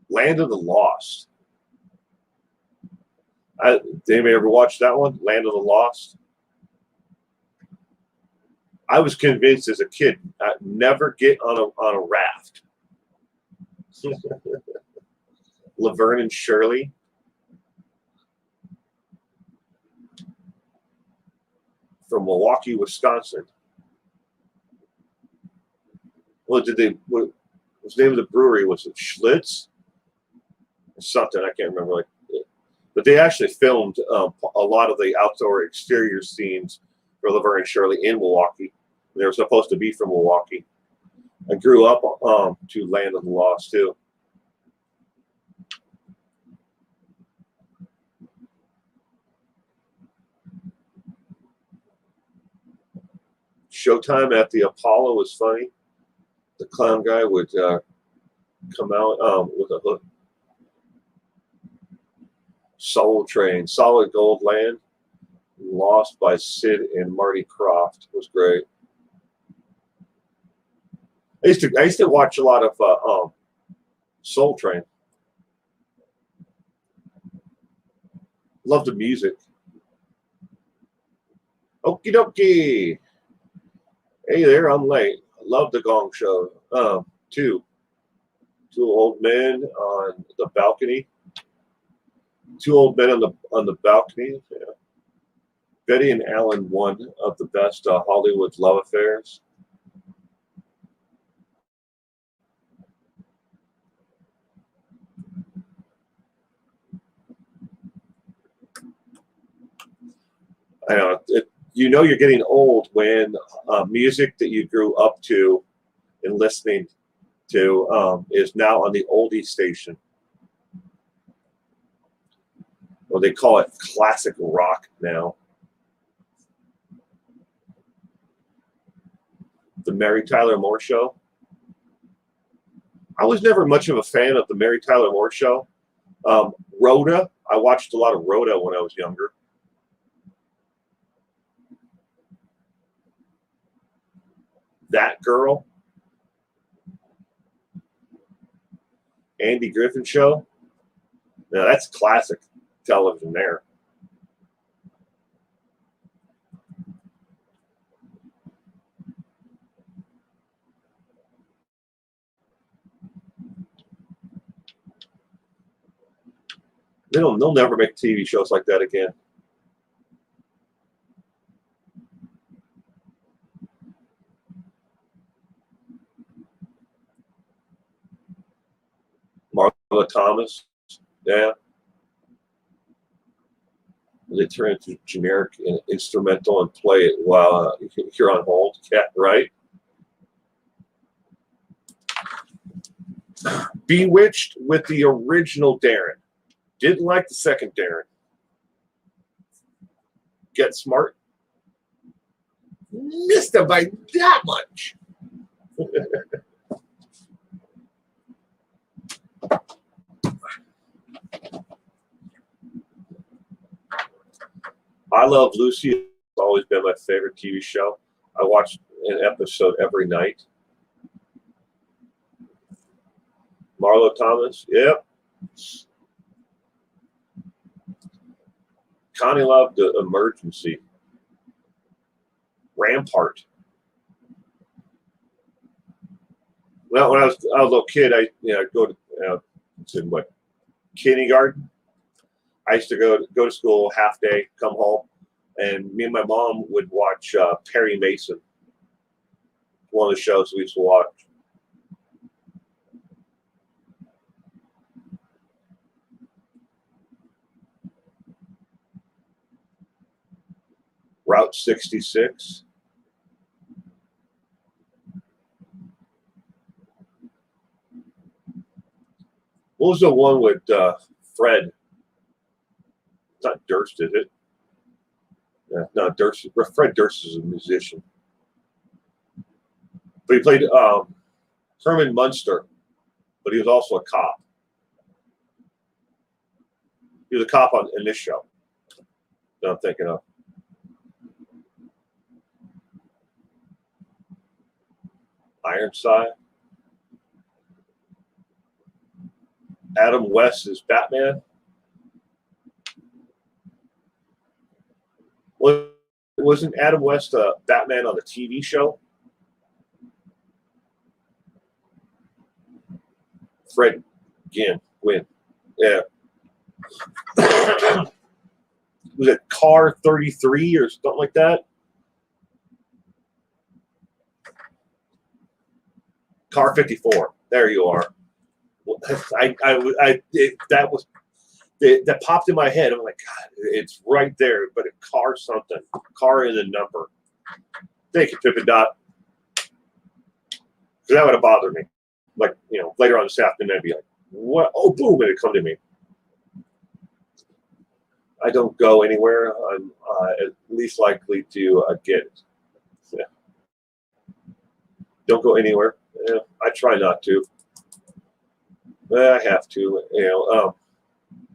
Land of the Lost. Did anybody ever watch that one? Land of the Lost? I was convinced as a kid I'd never get on a raft. Laverne and Shirley. From Milwaukee, Wisconsin. What was the name of the brewery? Was it Schlitz? Or something, I can't remember. But they actually filmed a lot of the outdoor exterior scenes for Laverne and Shirley in Milwaukee. They were supposed to be from Milwaukee. I grew up to Land of the Lost too. Showtime at the Apollo was funny. The clown guy would come out with a hook. Soul Train, Solid Gold Land, Lost by Sid and Marty Krofft was great. I used to watch a lot of Soul Train. Love the music. Okie dokie. Hey there, I'm late. I love the Gong Show. Two old men on the balcony. Two old men on the balcony. Yeah. Betty and Alan, one of the best Hollywood love affairs. I know you're getting old when music that you grew up to and listening to is now on the oldie station. Well, they call it classic rock now. The Mary Tyler Moore Show. I was never much of a fan of the Mary Tyler Moore Show. Rhoda. I watched a lot of Rhoda when I was younger. That Girl. Andy Griffin Show. Now that's classic television there. They'll never make TV shows like that again. Marla Thomas, yeah. They turn into generic and instrumental and play it while you're on hold. Yeah, right. Bewitched with the original Darren. Didn't like the second Darren. Get Smart. Missed him by that much. I Love Lucy. It's always been my favorite TV show. I watch an episode every night. Marlo Thomas, yep. Connie loved the Emergency. Rampart. Well, when I was a little kid, I'd go to it's in what, kindergarten. I used to go to school half day, come home, and me and my mom would watch Perry Mason. One of the shows we used to watch. Route 66. What was the one with Fred? It's not Durst, is it? Yeah, no, Durst. Fred Durst is a musician. But he played Herman Munster, but he was also a cop. He was a cop in this show that I'm thinking of. Ironside. Adam West is Batman. Wasn't Adam West Batman on the TV show? Fred Gwynn. Yeah. Was it Car 33 or something like that? Car 54. There you are. That popped in my head. I'm like, God, it's right there, but a car something. Car is a number. Thank you, Pippin Dot. Because that would have bothered me. Like, later on this afternoon, I'd be like, what? Oh, boom, it'd come to me. I don't go anywhere. I'm at least likely to get it. Yeah. Don't go anywhere. Yeah, I try not to. I have to.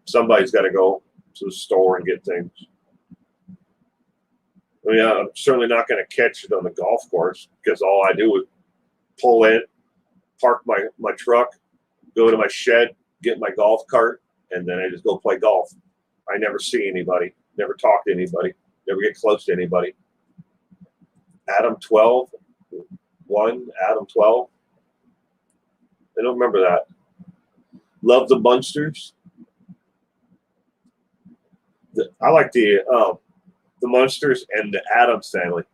Somebody's got to go to the store and get things. I mean, I'm certainly not going to catch it on the golf course because all I do is pull in, park my truck, go to my shed, get my golf cart, and then I just go play golf. I never see anybody, never talk to anybody, never get close to anybody. Adam 12, 1, Adam 12. I don't remember that. Love the Munsters. I like the Munsters and the Addams Family.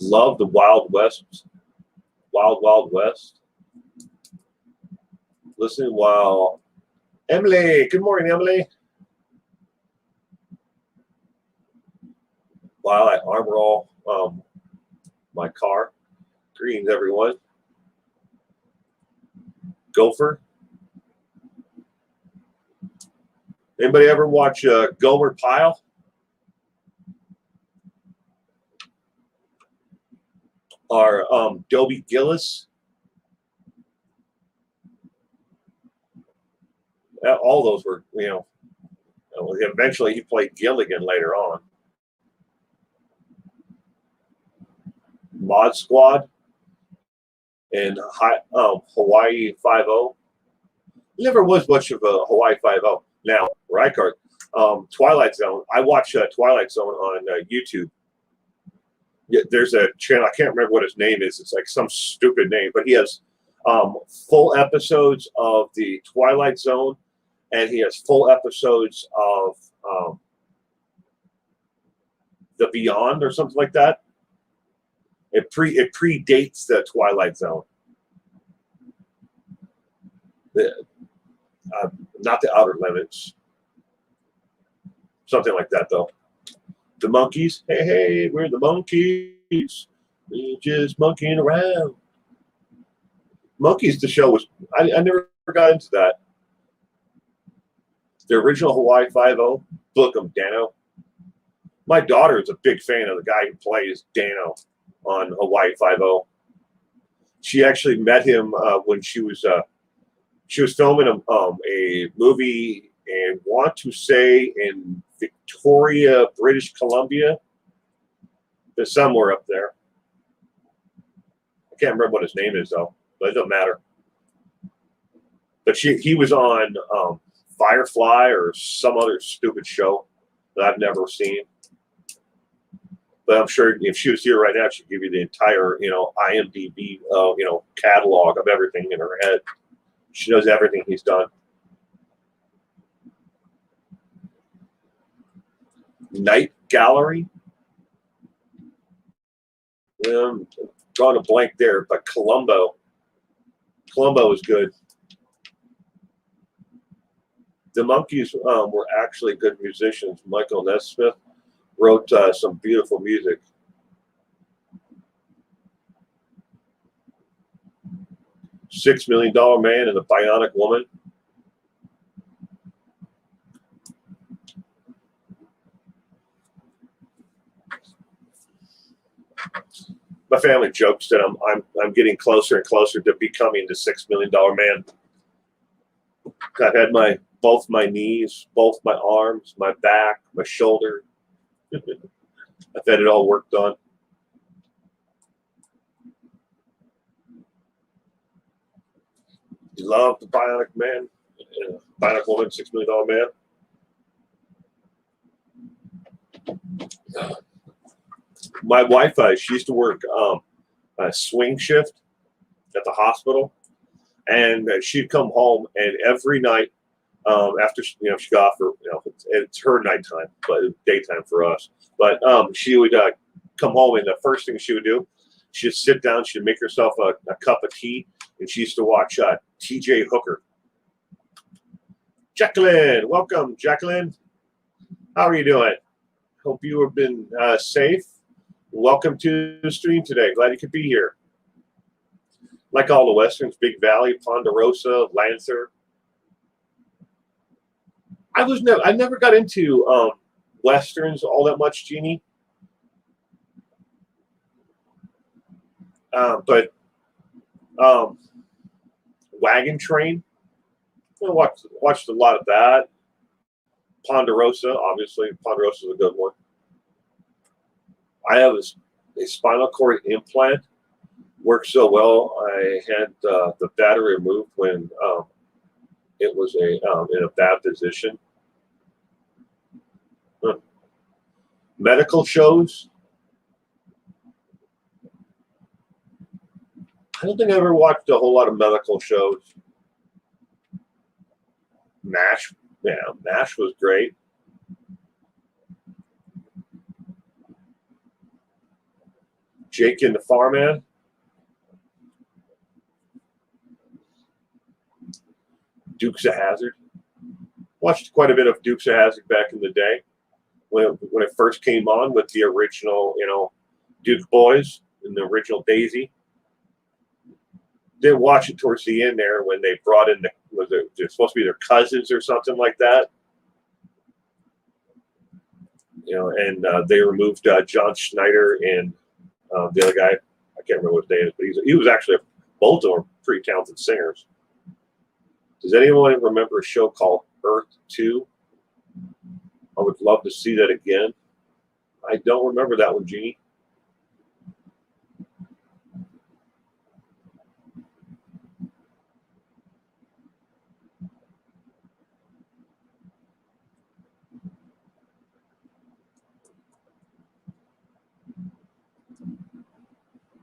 Love the Wild West. Wild Wild West. Listen while Emily, good morning, Emily. While I armor all my car. Greetings, everyone. Gopher. Anybody ever watch Gomer Pyle? Or Dobie Gillis? All those were, eventually he played Gilligan later on. Mod Squad and Hawaii 5-0. Never was much of a Hawaii 5-0. Now, Reichardt, Twilight Zone. I watch Twilight Zone on YouTube. Yeah, there's a channel. I can't remember what his name is. It's like some stupid name, but he has full episodes of the Twilight Zone, and he has full episodes of the Beyond or something like that. It predates the Twilight Zone. Not the Outer Limits. Something like that, though. The Monkeys. Hey, we're the Monkeys. We just monkeying around. Monkeys, the show was. I never got into that. The original Hawaii Five-O, book of Dano. My daughter is a big fan of the guy who plays Dano on Hawaii Five-O. She actually met him when she was filming a movie, and want to say in Victoria, British Columbia. There's somewhere up there. I can't remember what his name is though, but it doesn't matter. But he was on Firefly or some other stupid show that I've never seen. But I'm sure if she was here right now, she'd give you the entire, IMDb, catalog of everything in her head. She knows everything he's done. Night Gallery. I'm drawing a blank there, but Columbo is good. The Monkees were actually good musicians. Michael Nesmith wrote some beautiful music. $6 Million Man and the Bionic Woman. My family jokes that I'm getting closer and closer to becoming the $6 Million Man. I've had both my knees, both my arms, my back, my shoulder. I've had it all worked on. You love the Bionic Man, Bionic Woman, $6 Million Man. My wife, she used to work a swing shift at the hospital, and she'd come home, and every night after she got off her, it's her nighttime, but daytime for us. But she would come home, and the first thing she would do, she'd sit down, she'd make herself a cup of tea, and she used to watch T.J. Hooker. Jacqueline, welcome, Jacqueline. How are you doing? Hope you have been safe. Welcome to the stream today. Glad you could be here. Like all the westerns, Big Valley, Ponderosa, Lancer. I never got into westerns all that much, Jeannie. But Wagon Train, I watched a lot of that. Ponderosa, obviously, Ponderosa is a good one. I have a spinal cord implant. Worked so well. I had the battery removed when it was in a bad position. Medical shows. I don't think I ever watched a whole lot of medical shows. MASH, MASH was great. Jake and the Farman. Dukes of Hazzard. Watched quite a bit of Dukes of Hazzard back in the day when it first came on with the original, Duke boys and the original Daisy. Didn't watch it towards the end there when they brought in they're supposed to be their cousins or something like that. And they removed John Schneider and the other guy. I can't remember what his name is, but he was actually both of them pretty talented singers. Does anyone remember a show called Earth 2? I would love to see that again. I don't remember that one, Jeannie.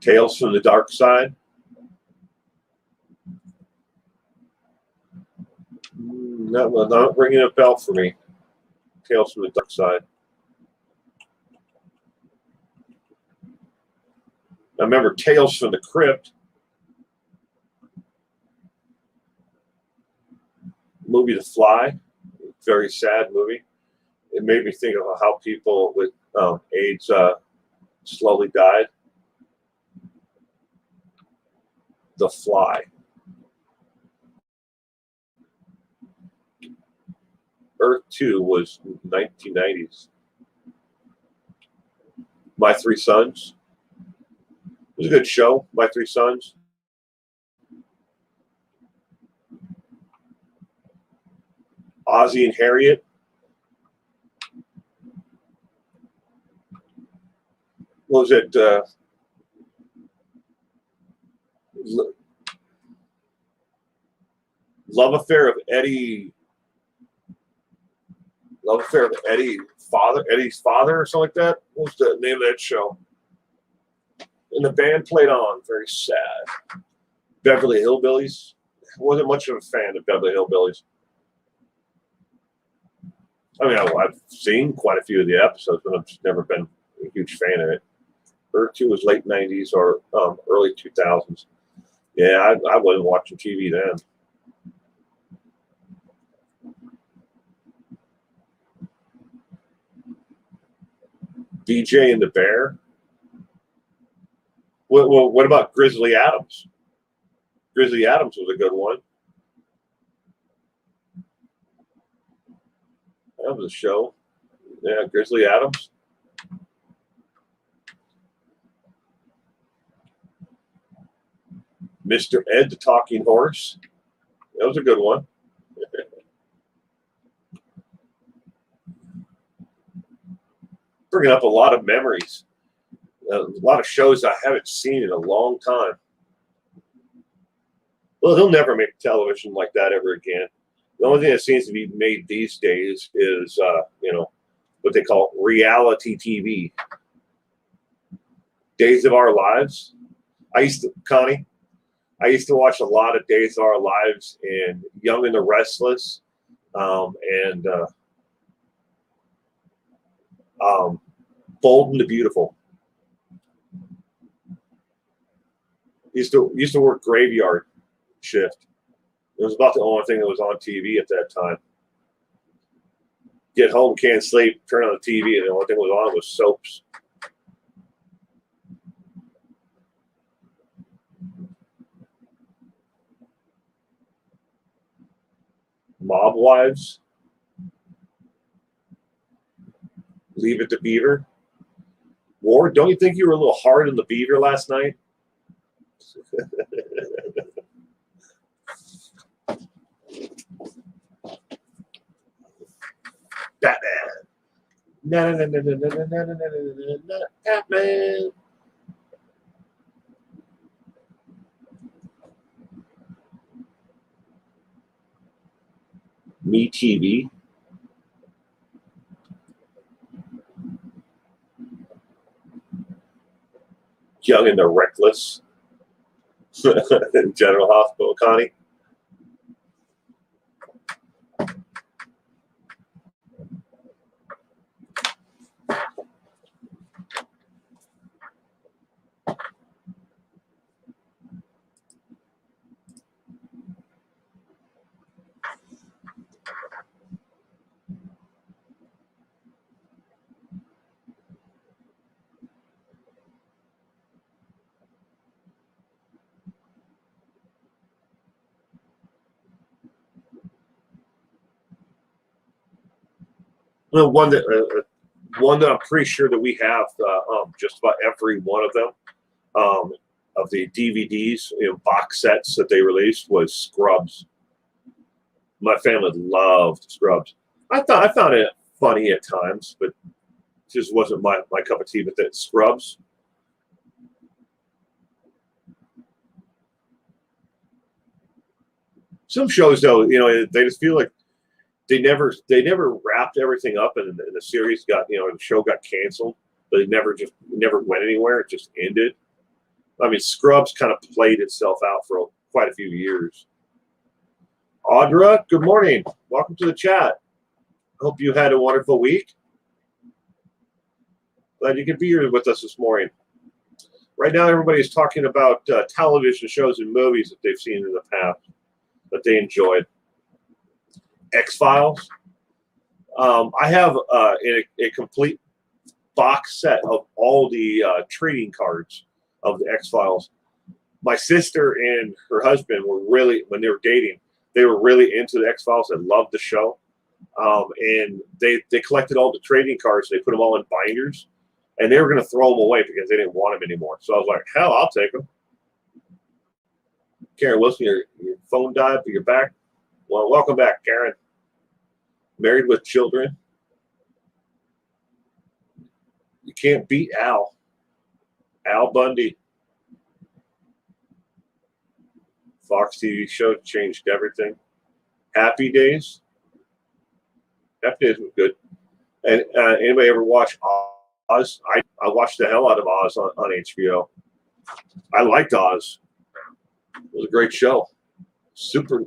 Tales from the Dark Side. That was not ringing a bell for me. Tales from the Dark Side. I remember Tales from the Crypt. Movie The Fly. Very sad movie. It made me think of how people with AIDS slowly died. The Fly. Earth 2 was 1990s. My Three Sons. It was a good show, My Three Sons. Ozzie and Harriet. What was it? Love Affair of Eddie's father, or something like that. What was the name of that show? And the band played on. Very sad. Beverly Hillbillies. I wasn't much of a fan of Beverly Hillbillies. I mean, I've seen quite a few of the episodes, but I've just never been a huge fan of it. Earth 2 was late 90s or early 2000s. Yeah, I wasn't watching TV then. BJ and the Bear. Well, what about Grizzly Adams? Grizzly Adams was a good one. That was a show. Yeah, Grizzly Adams. Mr. Ed, the Talking Horse. That was a good one. Bringing up a lot of memories. A lot of shows I haven't seen in a long time. Well, they'll never make television like that ever again. The only thing that seems to be made these days is, what they call reality TV. Days of Our Lives. I used to watch a lot of Days of Our Lives and Young and the Restless, and Bold and the Beautiful. Used to work graveyard shift. It was about the only thing that was on TV at that time. Get home, can't sleep, turn on the TV, and the only thing that was on was soaps. Mob Wives. Leave It to Beaver. Ward, don't you think you were a little hard on the Beaver last night? Batman. Batman. Me TV. Young and the Reckless. General Hospital, Connie. Well, one that I'm pretty sure that we have just about every one of them of the DVDs, box sets that they released was Scrubs. My family loved Scrubs. I found it funny at times, but it just wasn't my cup of tea. But that Scrubs. Some shows, though, they just feel like they never wrapped everything up, and the series got, the show got canceled, but it never went anywhere. It just ended. I mean, Scrubs kind of played itself out for quite a few years. Audra, good morning. Welcome to the chat. Hope you had a wonderful week. Glad you could be here with us this morning. Right now, everybody's talking about television shows and movies that they've seen in the past that they enjoyed. X-Files. I have a complete box set of all the trading cards of the X-Files. my sister and her husband were really, when they were dating, they were really into the X-Files and loved the show. And they collected all the trading cards. They put them all in binders, and they were going to throw them away because they didn't want them anymore. So I was like, hell, I'll take them. Karen Wilson, your phone died, but you're back. Well, welcome back, Karen. Married with children. You can't beat Al. Al Bundy. Fox TV show changed everything. Happy Days. Happy Days was good. And anybody ever watch Oz? I watched the hell out of Oz on HBO. I liked Oz. It was a great show. Super.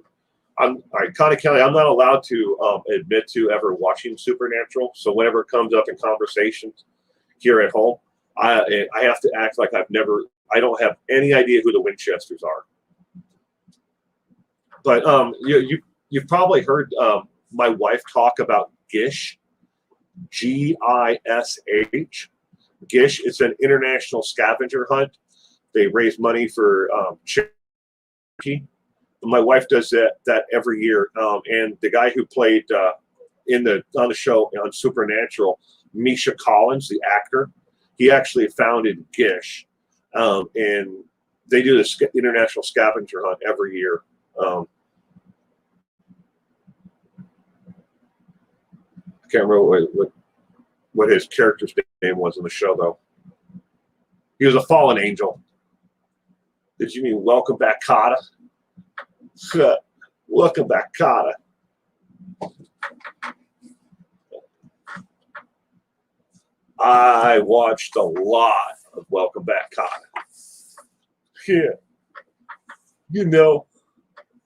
Connie Kelly, I'm not allowed to admit to ever watching Supernatural. So whenever it comes up in conversations here at home, I have to act like I don't have any idea who the Winchesters are. But you've probably heard my wife talk about Gish, Gish. Gish, it's an international scavenger hunt. They raise money for charity. My wife does that every year. And the guy who played on the show on Supernatural, Misha Collins, the actor, he actually founded Gish. And they do this international scavenger hunt every year. I can't remember what his character's name was in the show, though. He was a fallen angel. Did you mean Welcome Back, Kotta? Welcome Back, Kotta. I watched a lot of Welcome Back, Kotta. Yeah. You know,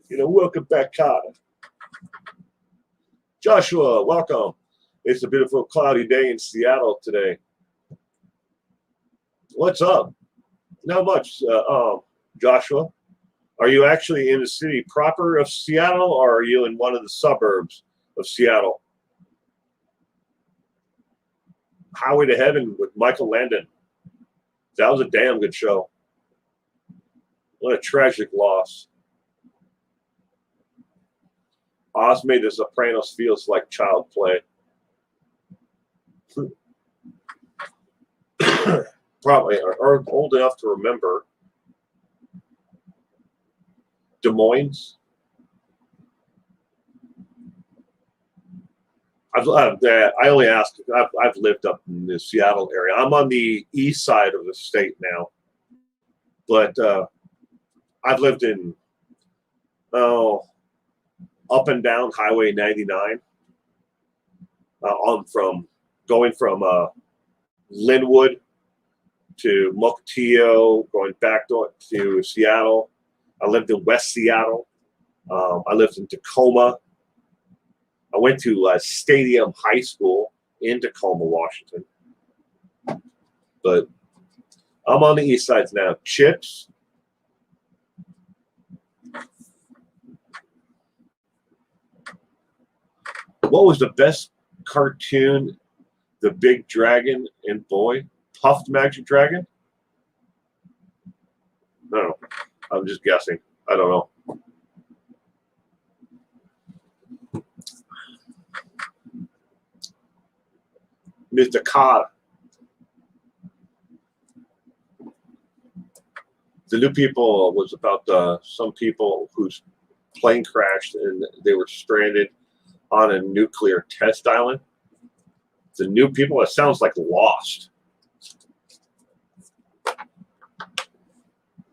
Welcome Back, Kotta. Joshua, welcome. It's a beautiful cloudy day in Seattle today. What's up? Not much, Joshua. Are you actually in the city proper of Seattle, or are you in one of the suburbs of Seattle? Highway to Heaven with Michael Landon. That was a damn good show. What a tragic loss. Oz made The Sopranos feels like child play. Probably are old enough to remember Des Moines. I only asked. I've lived up in the Seattle area. I'm on the east side of the state now, but I've lived in up and down Highway 99. Going from Linwood to Mukilteo, going back to Seattle. I lived in West Seattle. I lived in Tacoma. I went to Stadium High School in Tacoma, Washington. But I'm on the east side now. Chips. What was the best cartoon? The Big Dragon and Boy? Puffed Magic Dragon? No, I'm just guessing. I don't know. Mr. Carr. The New People was about some people whose plane crashed and they were stranded on a nuclear test island. The New People, it sounds like Lost.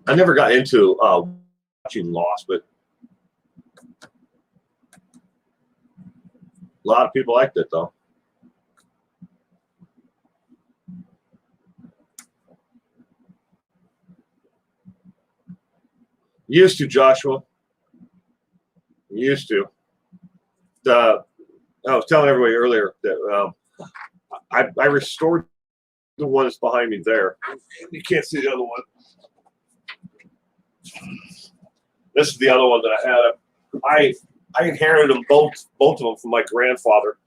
I never got into watching Lost, but a lot of people liked it, though. Used to, Joshua. Used to. I was telling everybody earlier that I restored the one that's behind me there. You can't see the other one. This is the other one that I had. I inherited them both of them from my grandfather,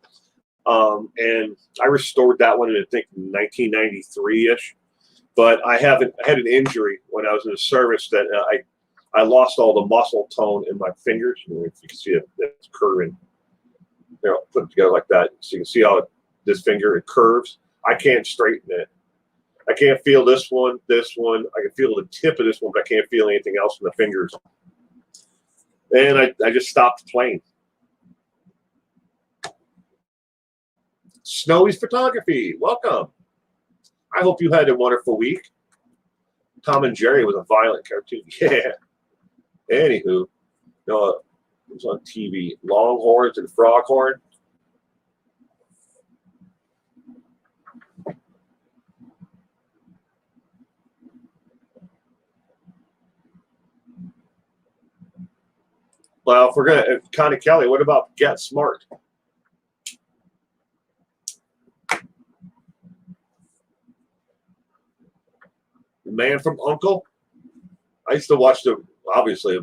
and I restored that one in I think 1993-ish. But I had an injury when I was in the service that I lost all the muscle tone in my fingers. If you can see it, it's curving. Put it together like that, so you can see how this finger it curves. I can't straighten it. I can't feel this one. I can feel the tip of this one, but I can't feel anything else in the fingers. And I just stopped playing. Snowy's Photography, welcome. I hope you had a wonderful week. Tom and Jerry was a violent cartoon. Yeah. Anywho, it was on TV. Longhorns and Froghorn. Well, if we're gonna Connie Kelly, what about Get Smart? The Man from U.N.C.L.E. I used to watch obviously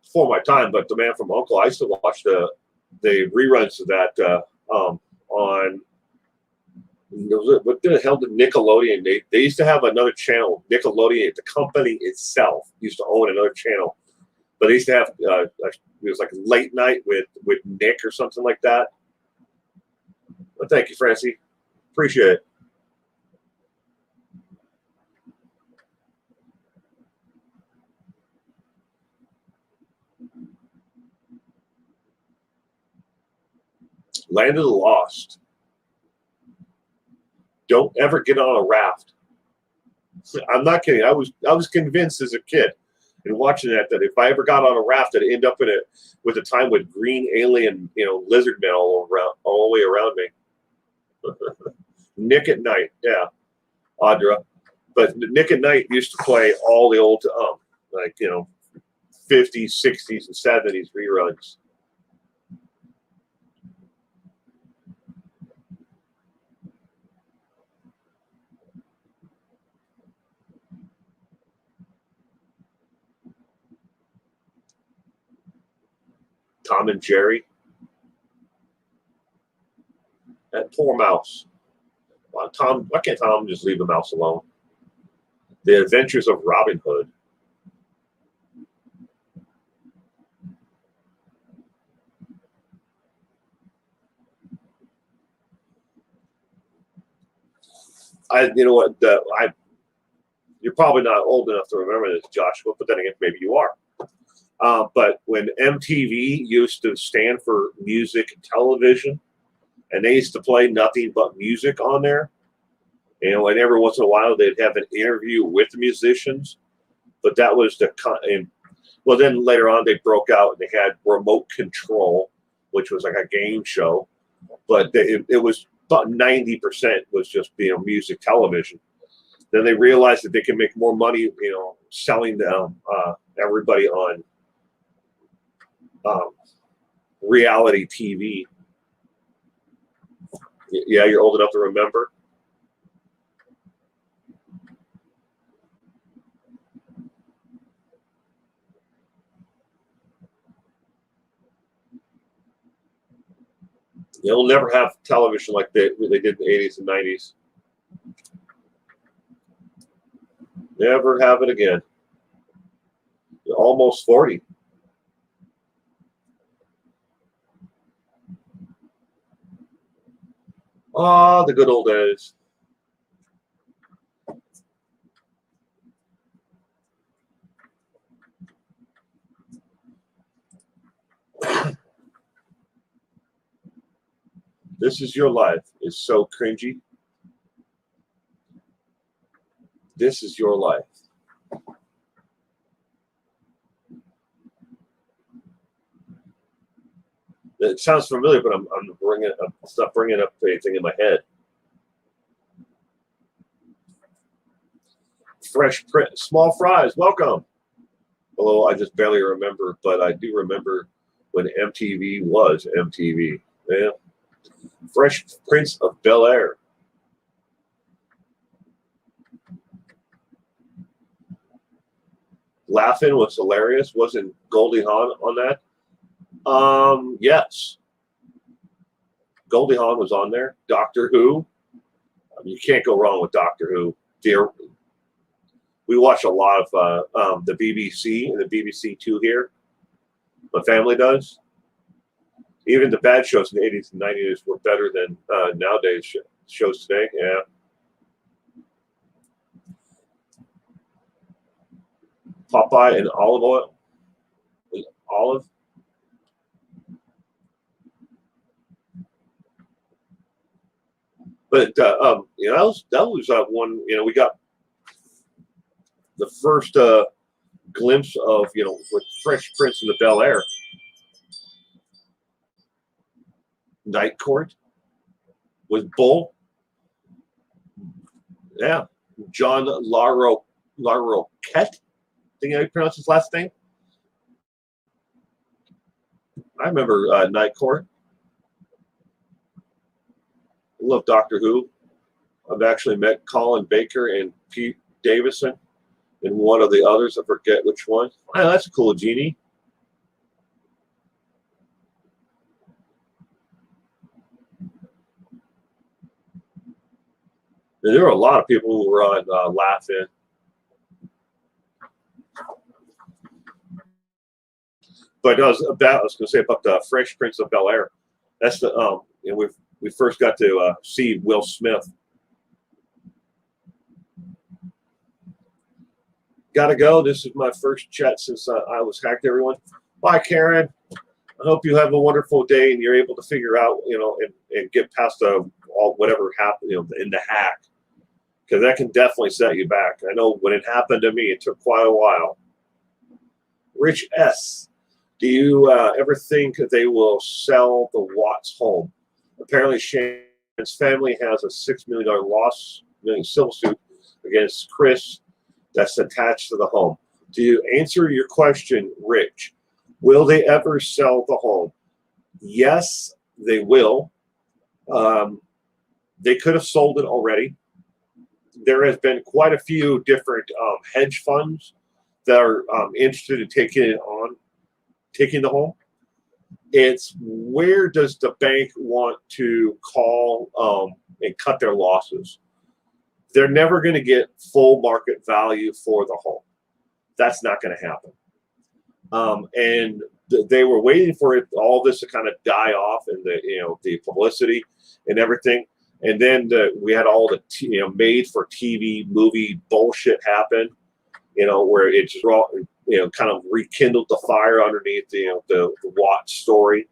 before my time, but The Man from U.N.C.L.E. I used to watch the reruns of that on what the hell did Nickelodeon? They used to have another channel. Nickelodeon, the company itself, used to own another channel, but they used to have it was like late night with Nick or something like that. Well, thank you, Francie. Appreciate it. Land of the Lost. Don't ever get on a raft. I'm not kidding. I was convinced as a kid and watching that if I ever got on a raft, I'd end up in it with a time with green alien, lizard men all the way around me. Nick at Night, yeah, Audra. But Nick at Night used to play all the old, 50s, 60s, and 70s reruns. Tom and Jerry. That poor mouse. Why can't Tom just leave the mouse alone? The Adventures of Robin Hood. You know what? You're probably not old enough to remember this, Joshua, but then again, maybe you are. But when MTV used to stand for music television, and they used to play nothing but music on there, and every once in a while they'd have an interview with the musicians, but that was well, then later on they broke out and they had Remote Control, which was like a game show, but it was about 90% was just music television. Then they realized that they can make more money, selling them everybody on reality TV. Yeah, you're old enough to remember. You'll never have television like they did in the 80s and 90s. Never have it again. You're almost 40. Ah, the good old days. This Is Your Life is so cringy. This Is Your Life. It sounds familiar, but I'm not bringing up anything in my head. Fresh Print, Small Fries, welcome. Although I just barely remember, but I do remember when MTV was MTV. Yeah. Fresh Prince of Bel-Air. Laughing was hilarious. Wasn't Goldie Hawn on that? Yes. Goldie Hawn was on there. Doctor Who. You can't go wrong with Doctor Who. we watch a lot of the BBC and the BBC Two here. My family does. Even the bad shows in the 80s and 90s were better than nowadays shows today. Yeah. Popeye and olive oil. Olive. But you know, that was one. You know, we got the first glimpse of, you know, with Fresh Prince of the Bel Air. Night Court with Bull. Yeah. John Larroquette. Think how you pronounce his last name? I remember Night Court. I love Doctor Who. I've actually met Colin Baker and Pete Davison and one of the others. I forget which one. Oh, that's cool, Genie. And there were a lot of people who were on Laugh-In. But I was going to say about the Fresh Prince of Bel Air. That's the you know, we first got to see Will Smith. Gotta go. This is my first chat since I was hacked. Everyone, bye, Karen. I hope you have a wonderful day and you're able to figure out, you know, and get past all whatever happened, you know, in the hack, because that can definitely set you back. I know when it happened to me, it took quite a while. Rich S. Do you ever think they will sell the Watts home? Apparently, Shannon's family has a $6 million civil suit against Chris that's attached to the home. Do you answer your question, Rich? Will they ever sell the home? Yes, they will. They could have sold it already. There has been quite a few different hedge funds that are interested in taking the home. It's where does the bank want to call and cut their losses? They're never going to get full market value for the home. That's not going to happen. And they were waiting for all this to kind of die off and the publicity and everything. And then we had all the made for TV movie bullshit happen, where it just kind of rekindled the fire underneath the Watts story.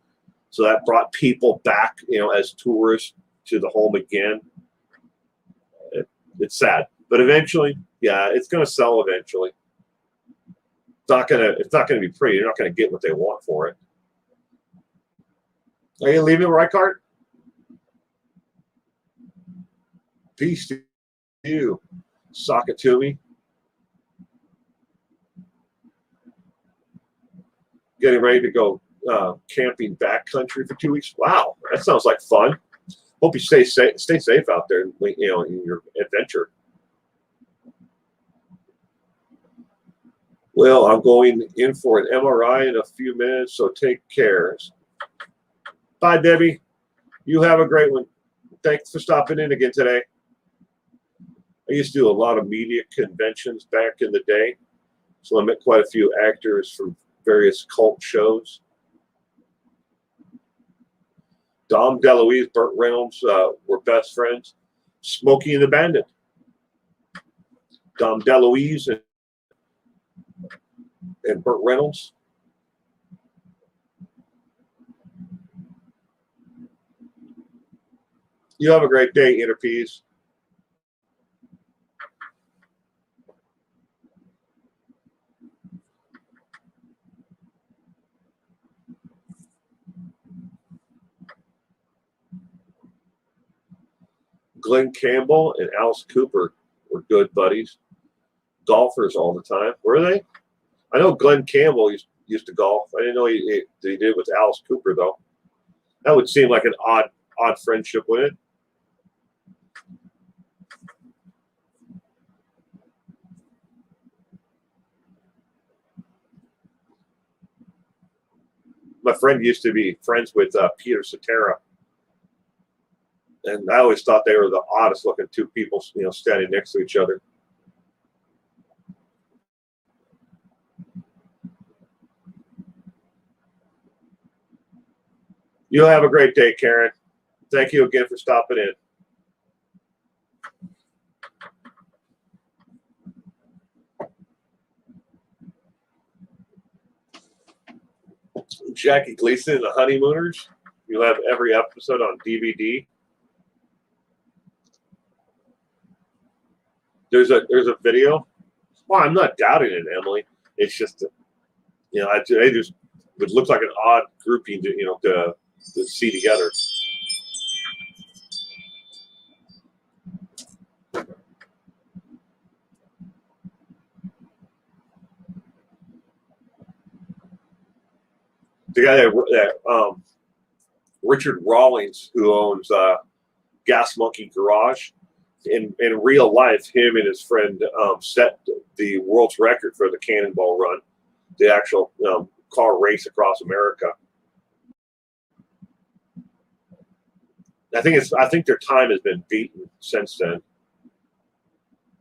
So that brought people back, as tourists to the home again. It's sad, but eventually, yeah, it's going to sell eventually. It's not going to be pretty. You're not going to get what they want for it. Are you leaving, Reichart? Peace to you. Sock it to me. Getting ready to go camping backcountry for 2 weeks. Wow, that sounds like fun. Hope you stay safe out there, in your adventure. Well, I'm going in for an MRI in a few minutes, so take care. Bye, Debbie. You have a great one. Thanks for stopping in again today. I used to do a lot of media conventions back in the day, so I met quite a few actors from various cult shows. Dom DeLuise, Burt Reynolds were best friends. Smokey and the Bandit. Dom DeLuise and Burt Reynolds. You have a great day, Interpeas. Glenn Campbell and Alice Cooper were good buddies. Golfers all the time. Were they? I know Glenn Campbell used to golf. I didn't know he did with Alice Cooper, though. That would seem like an odd friendship, wouldn't it? My friend used to be friends with Peter Cetera. And I always thought they were the oddest looking two people, standing next to each other. You'll have a great day, Karen. Thank you again for stopping in. Jackie Gleason and the Honeymooners. You'll have every episode on DVD. There's a video. Well, I'm not doubting it, Emily. It's just, they just would look like an odd grouping to see together. The guy that Richard Rawlings, who owns Gas Monkey Garage, in real life, him and his friend set the world's record for the Cannonball Run, the actual car race across America. I think their time has been beaten since then.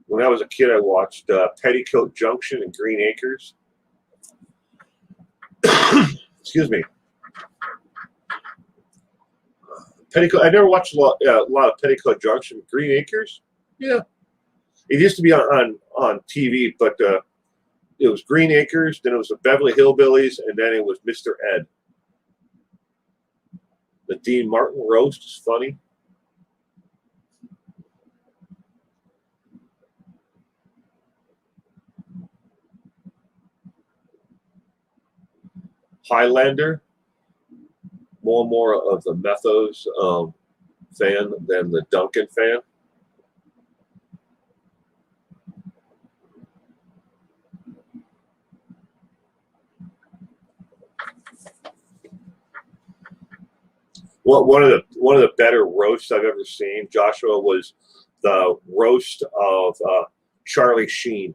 When I was a kid, I watched Petticoat Junction and Green Acres. Excuse me. Petticoat. I never watched a lot of Petticoat Junction. Green Acres. Yeah, it used to be on TV, but it was Green Acres. Then it was the Beverly Hillbillies, and then it was Mr. Ed. The Dean Martin roast is funny. Highlander. More of the Methos fan than the Duncan fan. Well, one of the better roasts I've ever seen, Joshua, was the roast of Charlie Sheen.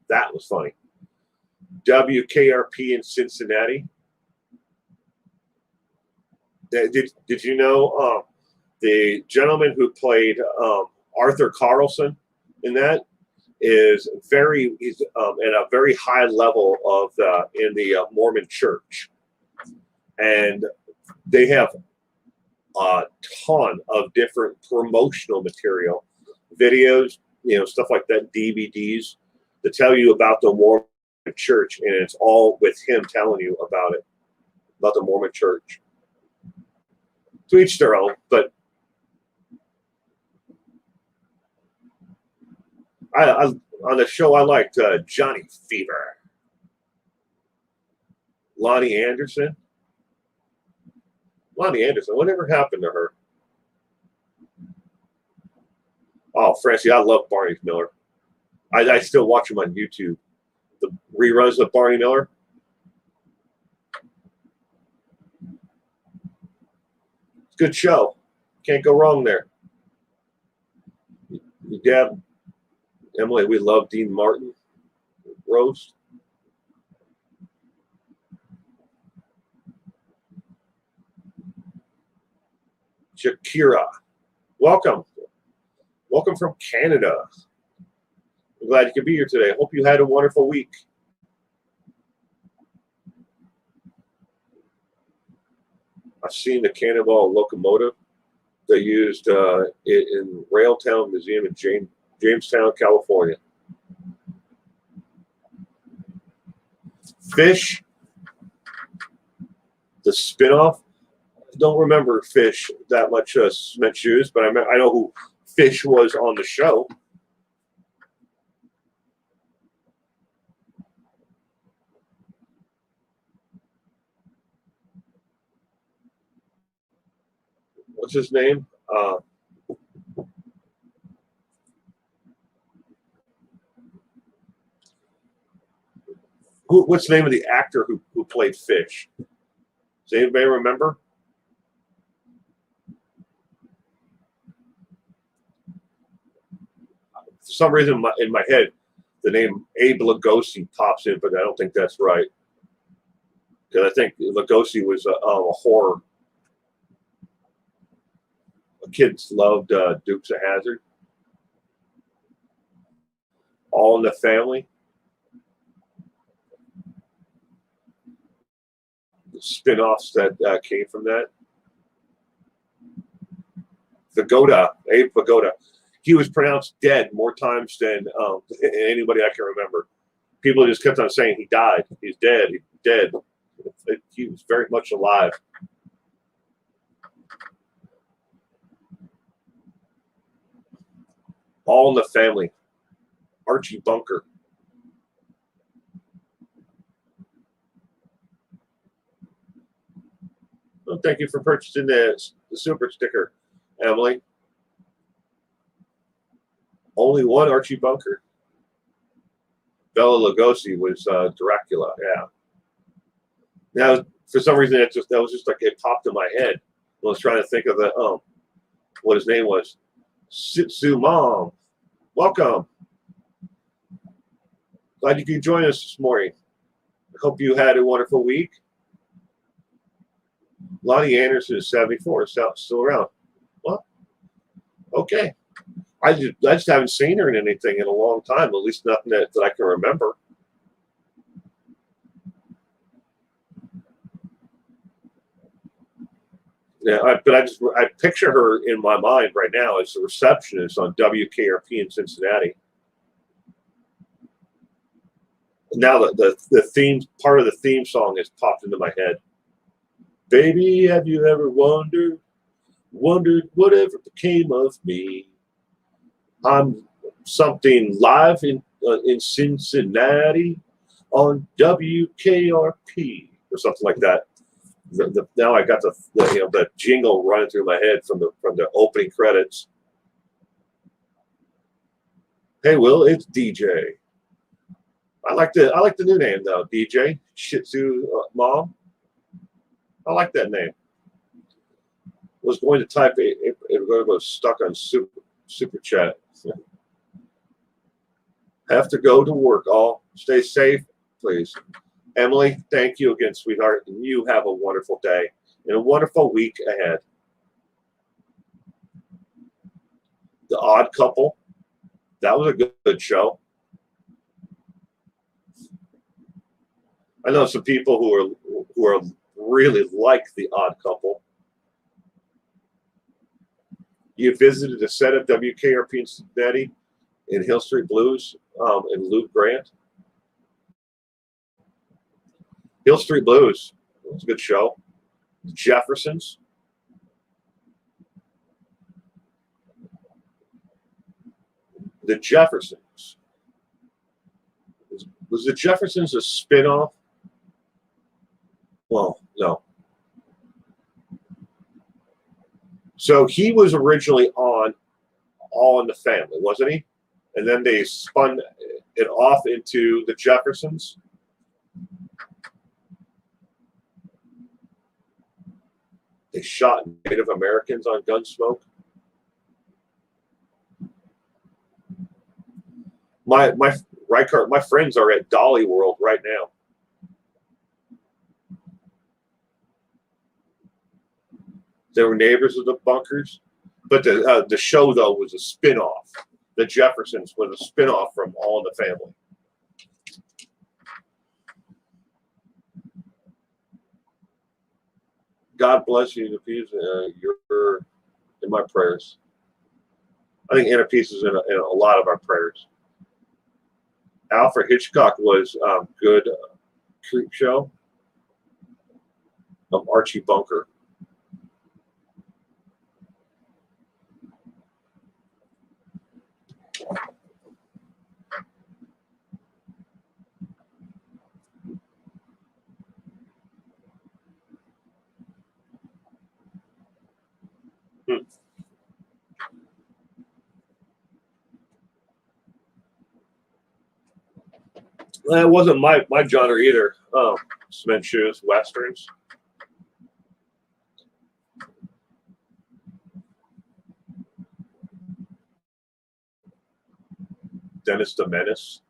That was funny. WKRP in Cincinnati. Did you know the gentleman who played Arthur Carlson in that he's at a very high level of in the Mormon Church, and they have a ton of different promotional material, videos, stuff like that, DVDs to tell you about the Mormon Church, and it's all with him telling you about the Mormon Church. To each their own, but I on the show I liked Johnny Fever, Lonnie Anderson. Whatever happened to her? Oh, Francie, I love Barney Miller. I still watch him on YouTube. The reruns of Barney Miller. It's a good show. Can't go wrong there. Dad, Emily, we love Dean Martin roast. Shakira, welcome from Canada. I'm glad you could be here today. I hope you had a wonderful week. I've seen the Cannonball locomotive. They used it in Railtown Museum in Jamestown, California. Fish, the spinoff. I don't remember Fish that much. Cement Shoes, but I know who Fish was on the show. What's his name? What's the name of the actor who played Fish? Does anybody remember? For some reason, in my head, the name Abe Lugosi pops in, but I don't think that's right. Because I think Lugosi was a horror. Kids loved Dukes of Hazzard. All in the Family. spin-offs that came from that. Vigoda, Abe Vigoda. He was pronounced dead more times than anybody I can remember. People just kept on saying he died. He's dead. He's dead. He was very much alive. All in the Family. Archie Bunker. Well, thank you for purchasing the super sticker, Emily. Only one Archie Bunker. Bela Lugosi was Dracula. Yeah. Now, for some reason, that was just like it popped in my head. I was trying to think of what his name was. Sitsu Mom. Welcome. Glad you could join us this morning. I hope you had a wonderful week. Lonnie Anderson is 74, still around. Well, okay. I just haven't seen her in anything in a long time, at least nothing that I can remember. Yeah, I picture her in my mind right now as the receptionist on WKRP in Cincinnati. Now the theme part of the theme song has popped into my head. Baby, have you ever wondered whatever became of me? I'm something live in Cincinnati on WKRP or something like that. Now I got the jingle running through my head from the opening credits. Hey, Will, it's DJ. I like the new name though, DJ Shih Tzu Mom. I like that name. Was going to type it was stuck on super chat. Have to go to work. All stay safe, please. Emily, thank you again, sweetheart. And you have a wonderful day and a wonderful week ahead. The Odd Couple. That was a good show. I know some people who are really like The Odd Couple. You visited a set of WKRP in Cincinnati in Hill Street Blues and Luke Grant. Hill Street Blues. It was a good show. The Jeffersons. The Jeffersons. Was the Jeffersons a spinoff? Well, no. So he was originally on All in the Family, wasn't he? And then they spun it off into the Jeffersons. They shot Native Americans on Gunsmoke. My friends are at Dolly World right now. They were neighbors of the Bunkers, but the show though was a spinoff. The Jeffersons was a spinoff from All in the Family. God bless you, Anna Peace. You're in my prayers. I think Anna Peace is in a lot of our prayers. Alfred Hitchcock was good creep show. Archie Bunker. That wasn't my genre either. Cement shoes, westerns. Dennis the Menace.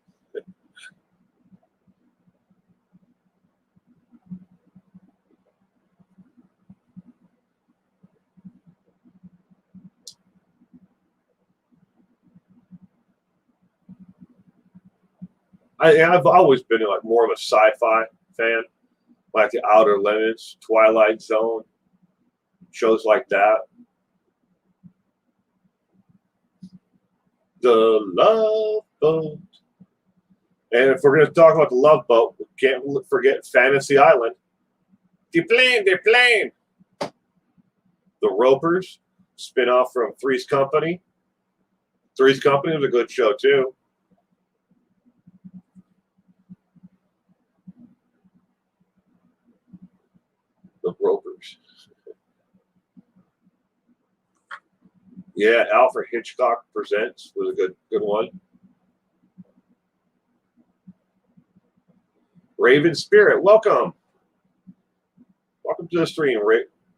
I've always been like more of a sci-fi fan. like The Outer Limits, Twilight Zone, shows like that. The Love Boat. And if we're going to talk about the Love Boat, we can't forget Fantasy Island. They're playing. The Ropers, spin-off from Three's Company. Three's Company was a good show, too. The Ropers. Yeah, Alfred Hitchcock Presents was a good one. Raven Spirit, welcome. Welcome to the stream,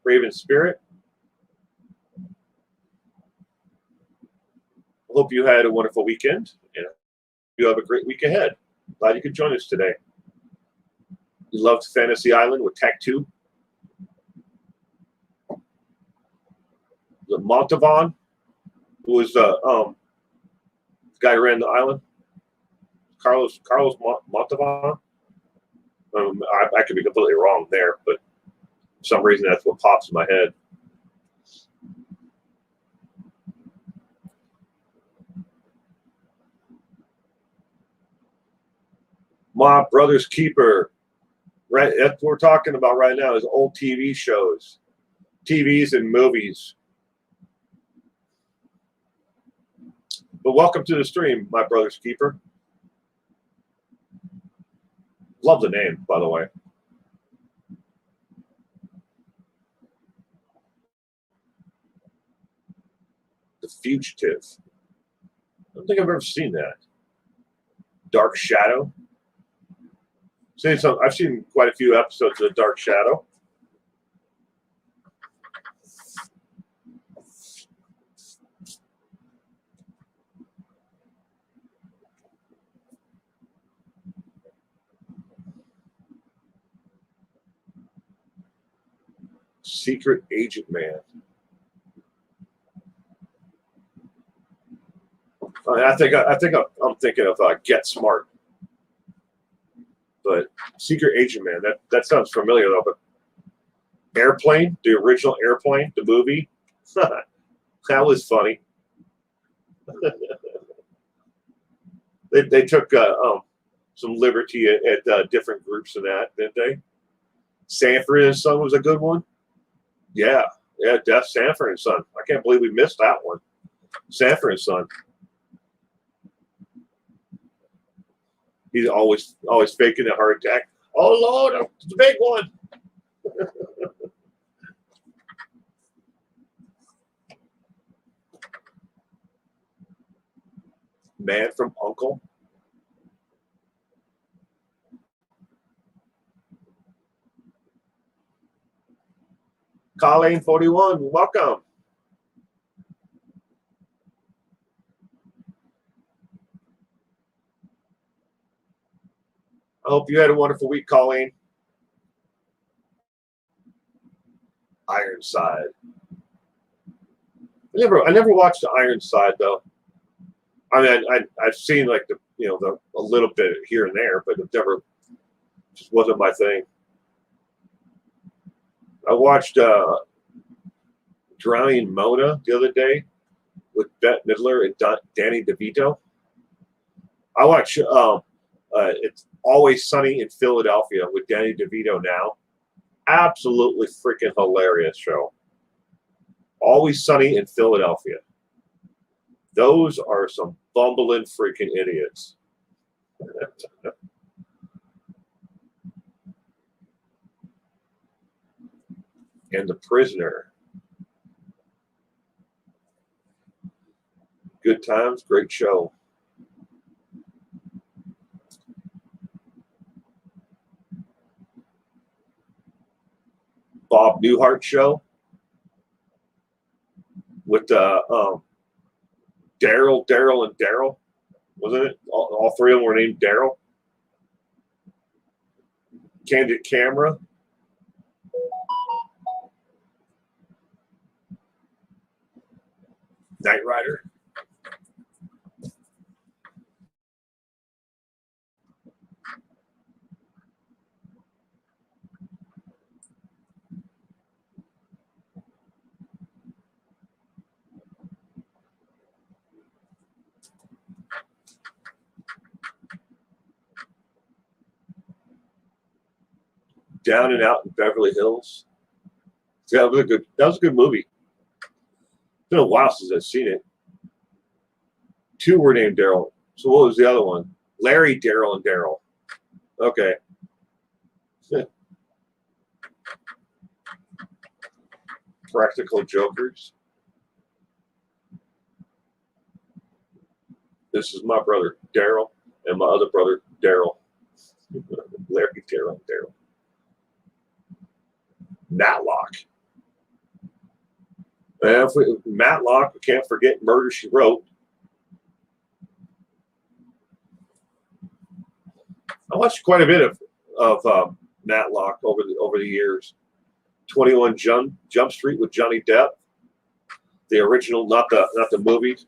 Raven Spirit. Hope you had a wonderful weekend, and you have a great week ahead. Glad you could join us today. You loved Fantasy Island with Tech 2. The Montavon, who was the guy who ran the island. Carlos Montavon. I could be completely wrong there, but for some reason that's what pops in my head. My Brother's Keeper. Right, that's what we're talking about right now is old TV shows, TVs and movies. But welcome to the stream, My Brother's Keeper. Love the name, by the way. The Fugitive. I don't think I've ever seen that. Dark Shadow. I've seen quite a few episodes of Dark Shadow. Secret Agent Man. I think I'm thinking of Get Smart. But Secret Agent Man, that sounds familiar though. But Airplane, the original Airplane, the movie, that was funny. they took some liberty at different groups in that, didn't they? Sanford and Son was a good one. Yeah, Death Sanford and Son. I can't believe we missed that one. Sanford and Son. He's always faking a heart attack. Oh Lord, it's a big one. Man from Uncle. Colleen 41, welcome. I hope you had a wonderful week, Colleen. Ironside. I never watched the Ironside though. I mean, I've seen like the a little bit here and there, but it never just wasn't my thing. I watched Drowning Mona the other day with Bette Midler and Danny DeVito. I watch It's Always Sunny in Philadelphia with Danny DeVito now. Absolutely freaking hilarious show. Always Sunny in Philadelphia. Those are some bumbling freaking idiots. And The Prisoner. Good times, great show. Bob Newhart show with Daryl, and Daryl, wasn't it? All three of them were named Daryl. Candid Camera. Knight Rider. Down and Out in Beverly Hills. Yeah, that was a good. That was a good movie. It's been a while since I've seen it. Two were named Daryl. So what was the other one? Larry, Daryl, and Daryl. Okay. Practical Jokers. This is my brother Daryl and my other brother Daryl. Larry, Daryl, and Daryl. Matlock. And Matlock, we can't forget Murder, She Wrote. I watched quite a bit of Matlock over the years. 21 Jump Street with Johnny Depp, the original, not the movies.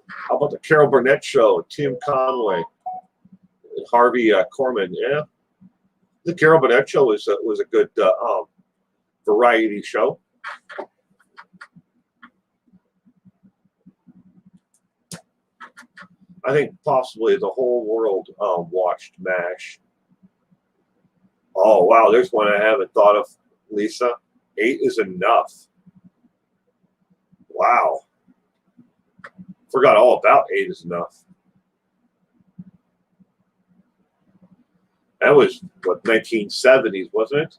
How about the Carol Burnett Show? Tim Conway and Harvey Korman. Yeah, the Carol Burnett Show was a good variety show. I think possibly the whole world watched MASH. Oh, wow, there's one I haven't thought of, Lisa. 8 is enough. Wow. Forgot all about 8 is enough. That was, what, 1970s, wasn't it?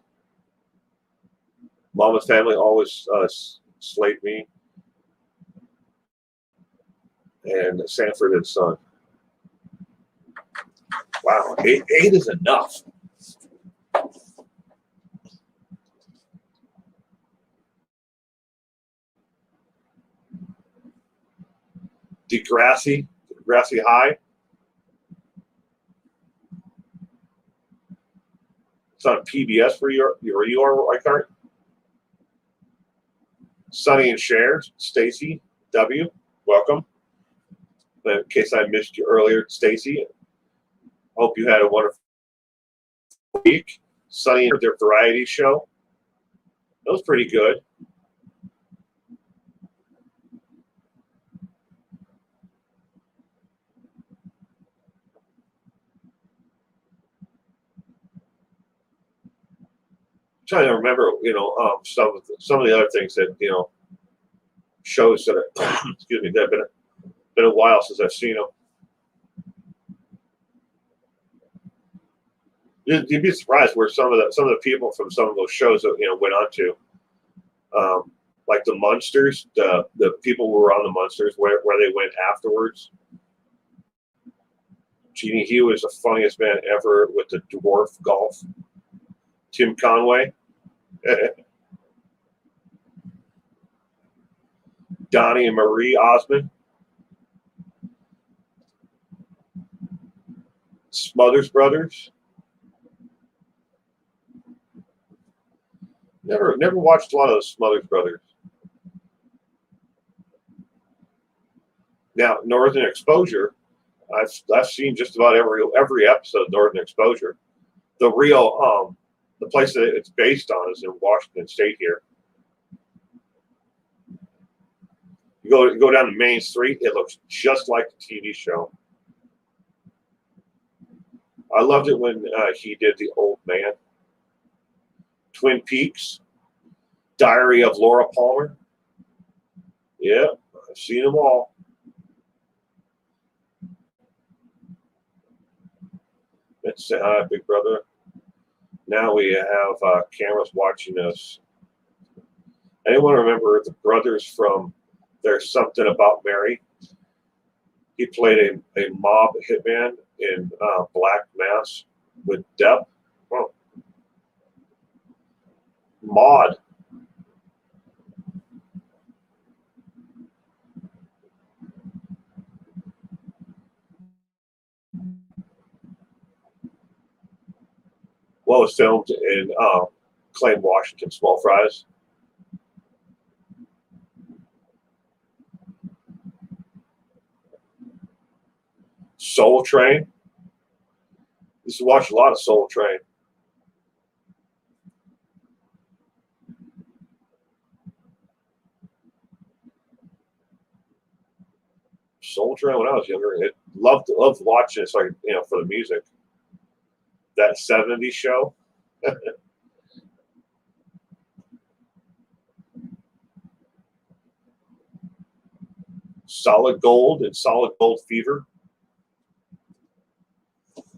Mama's Family Always Slayed Me. And Sanford and Son. Wow, 8 is enough. Degrassi High. It's on PBS where you are, Reichart. Sonny and Cher, Stacy W. Welcome. In case I missed you earlier, Stacy. Hope you had a wonderful week. Sonny and their variety show. That was pretty good. Trying to remember, some of the other things that shows that are, excuse me, that have been a while since I've seen them. You'd be surprised where some of the people from some of those shows that went on to, like the Munsters, the people who were on the Munsters, where they went afterwards. Jeannie Hugh is the funniest man ever with the dwarf golf. Tim Conway. Donnie and Marie Osmond. Smothers Brothers. Never watched a lot of the Smothers Brothers. Now, Northern Exposure, I've seen just about every episode of Northern Exposure. The real the place that it's based on is in Washington State here. You go down to Main Street, it looks just like the TV show. I loved it when he did The Old Man. Twin Peaks, Diary of Laura Palmer. Yeah, I've seen them all. Let's say hi, big brother. Now we have cameras watching us. Anyone remember the brothers from There's Something About Mary? He played a mob hitman in Black Mass with Depp. Oh. Maud. Well, it was filmed in Clay, Washington, Small Fries. Soul Train. Used to watch a lot of Soul Train. Soul Train when I was younger. Loved watching it, so for the music. that 70s show. Solid Gold and Solid Gold Fever.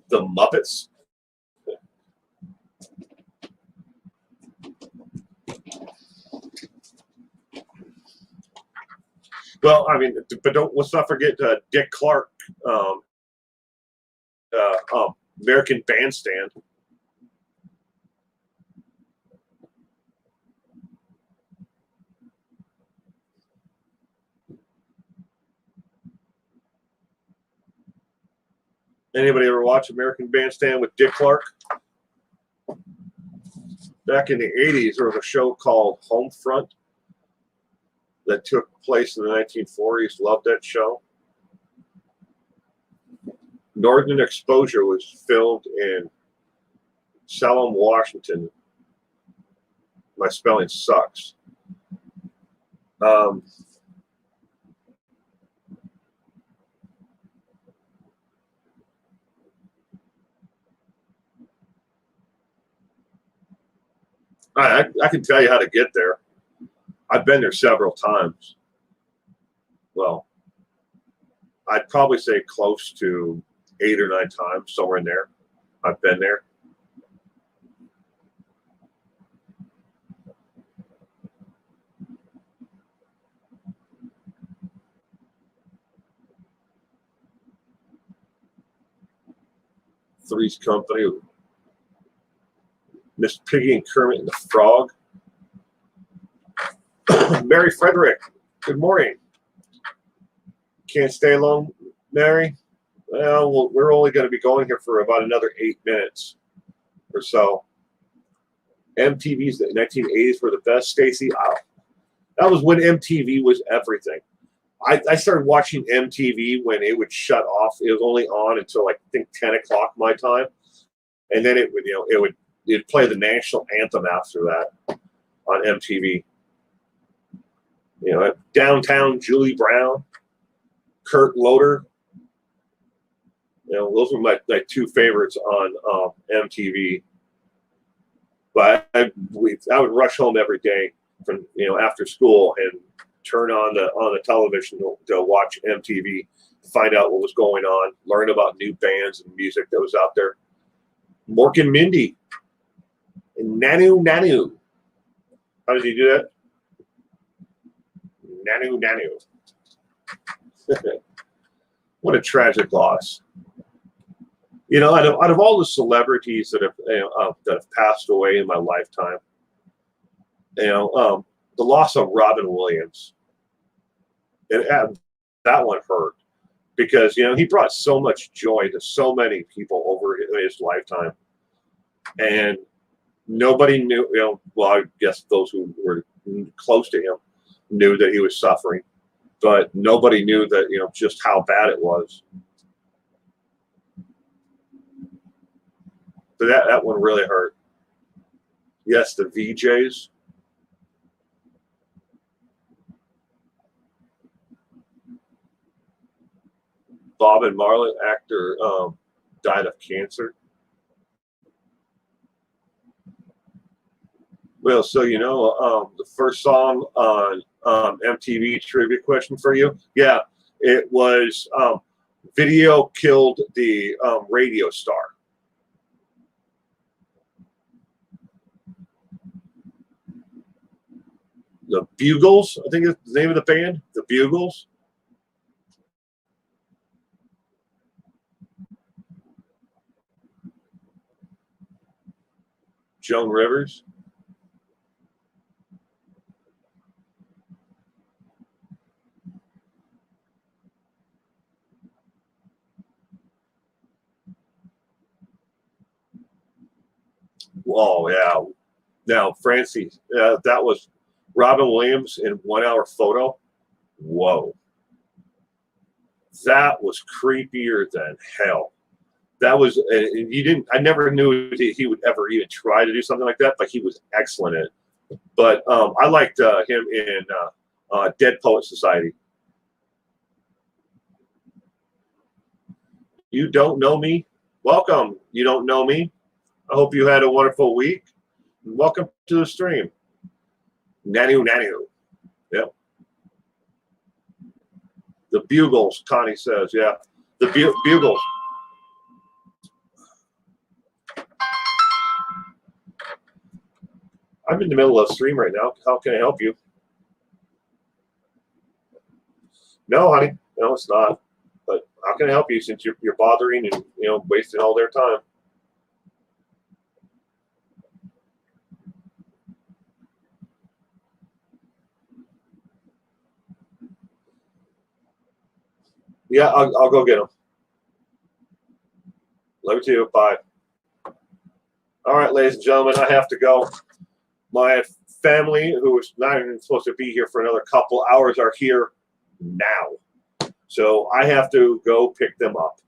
The Muppets. Well, I mean, but let's not forget Dick Clark, American Bandstand. Anybody ever watch American Bandstand with Dick Clark? Back in the 80s, there was a show called Homefront that took place in the 1940s. Loved that show. Northern Exposure was filmed in Salem, Washington. My spelling sucks. I can tell you how to get there. I've been there several times. Well, I'd probably say close to 8 or 9 times, somewhere in there. I've been there. Three's Company, Miss Piggy and Kermit and the Frog. Mary Frederick, good morning. Can't stay long, Mary? Well, we're only going to be going here for about another 8 minutes or so. MTV's the 1980s were the best, Stacy. That was when MTV was everything. I started watching MTV when it would shut off. It was only on until I think 10 o'clock my time, and then it'd play the national anthem after that on MTV. Downtown Julie Brown, Kurt Loder. Those were my 2 favorites on MTV. But I would rush home every day from after school and turn on the television to watch MTV, to find out what was going on, learn about new bands and music that was out there. Mork and Mindy and Nanu. How did he do that? Nanu. What a tragic loss. Out of all the celebrities that have passed away in my lifetime, the loss of Robin Williams, that one hurt, because he brought so much joy to so many people over his lifetime, and nobody knew. Well, I guess those who were close to him knew that he was suffering, but nobody knew that just how bad it was. So that one really hurt. Yes, the VJs. Bob and Marley, actor, died of cancer. Well, so the first song on MTV trivia question for you. Yeah, it was Video Killed the Radio Star. The Bugles, I think is the name of the band. The Bugles. Joan Rivers. Oh, yeah. Now, Francie, that was Robin Williams in 1 Hour Photo. Whoa. That was creepier than hell. That was, I never knew that he would ever even try to do something like that, but he was excellent at it. But I liked him in Dead Poet Society. You don't know me? Welcome. You don't know me? I hope you had a wonderful week. Welcome to the stream. Nanu. Yep. The Bugles, Connie says. Yeah, the Bugles. I'm in the middle of a stream right now. How can I help you? No, honey. No, it's not. But how can I help you since you're bothering and wasting all their time? Yeah, I'll go get them. Love you too. Bye. All right, ladies and gentlemen, I have to go. My family, who is not even supposed to be here for another couple hours, are here now. So I have to go pick them up.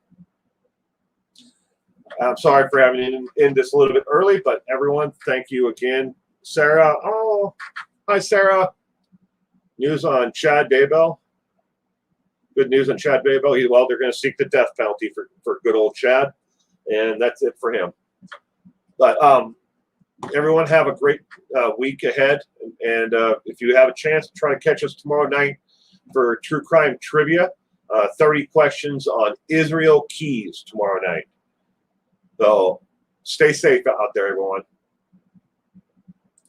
I'm sorry for having to end this a little bit early, but everyone, thank you again. Sarah, oh, hi, Sarah. News on Chad Daybell. Good news on Chad Daybell. Well, they're going to seek the death penalty for good old Chad, and that's it for him. But everyone have a great week ahead, and if you have a chance, try to catch us tomorrow night for True Crime Trivia. 30 questions on Israel Keys tomorrow night. So stay safe out there, everyone.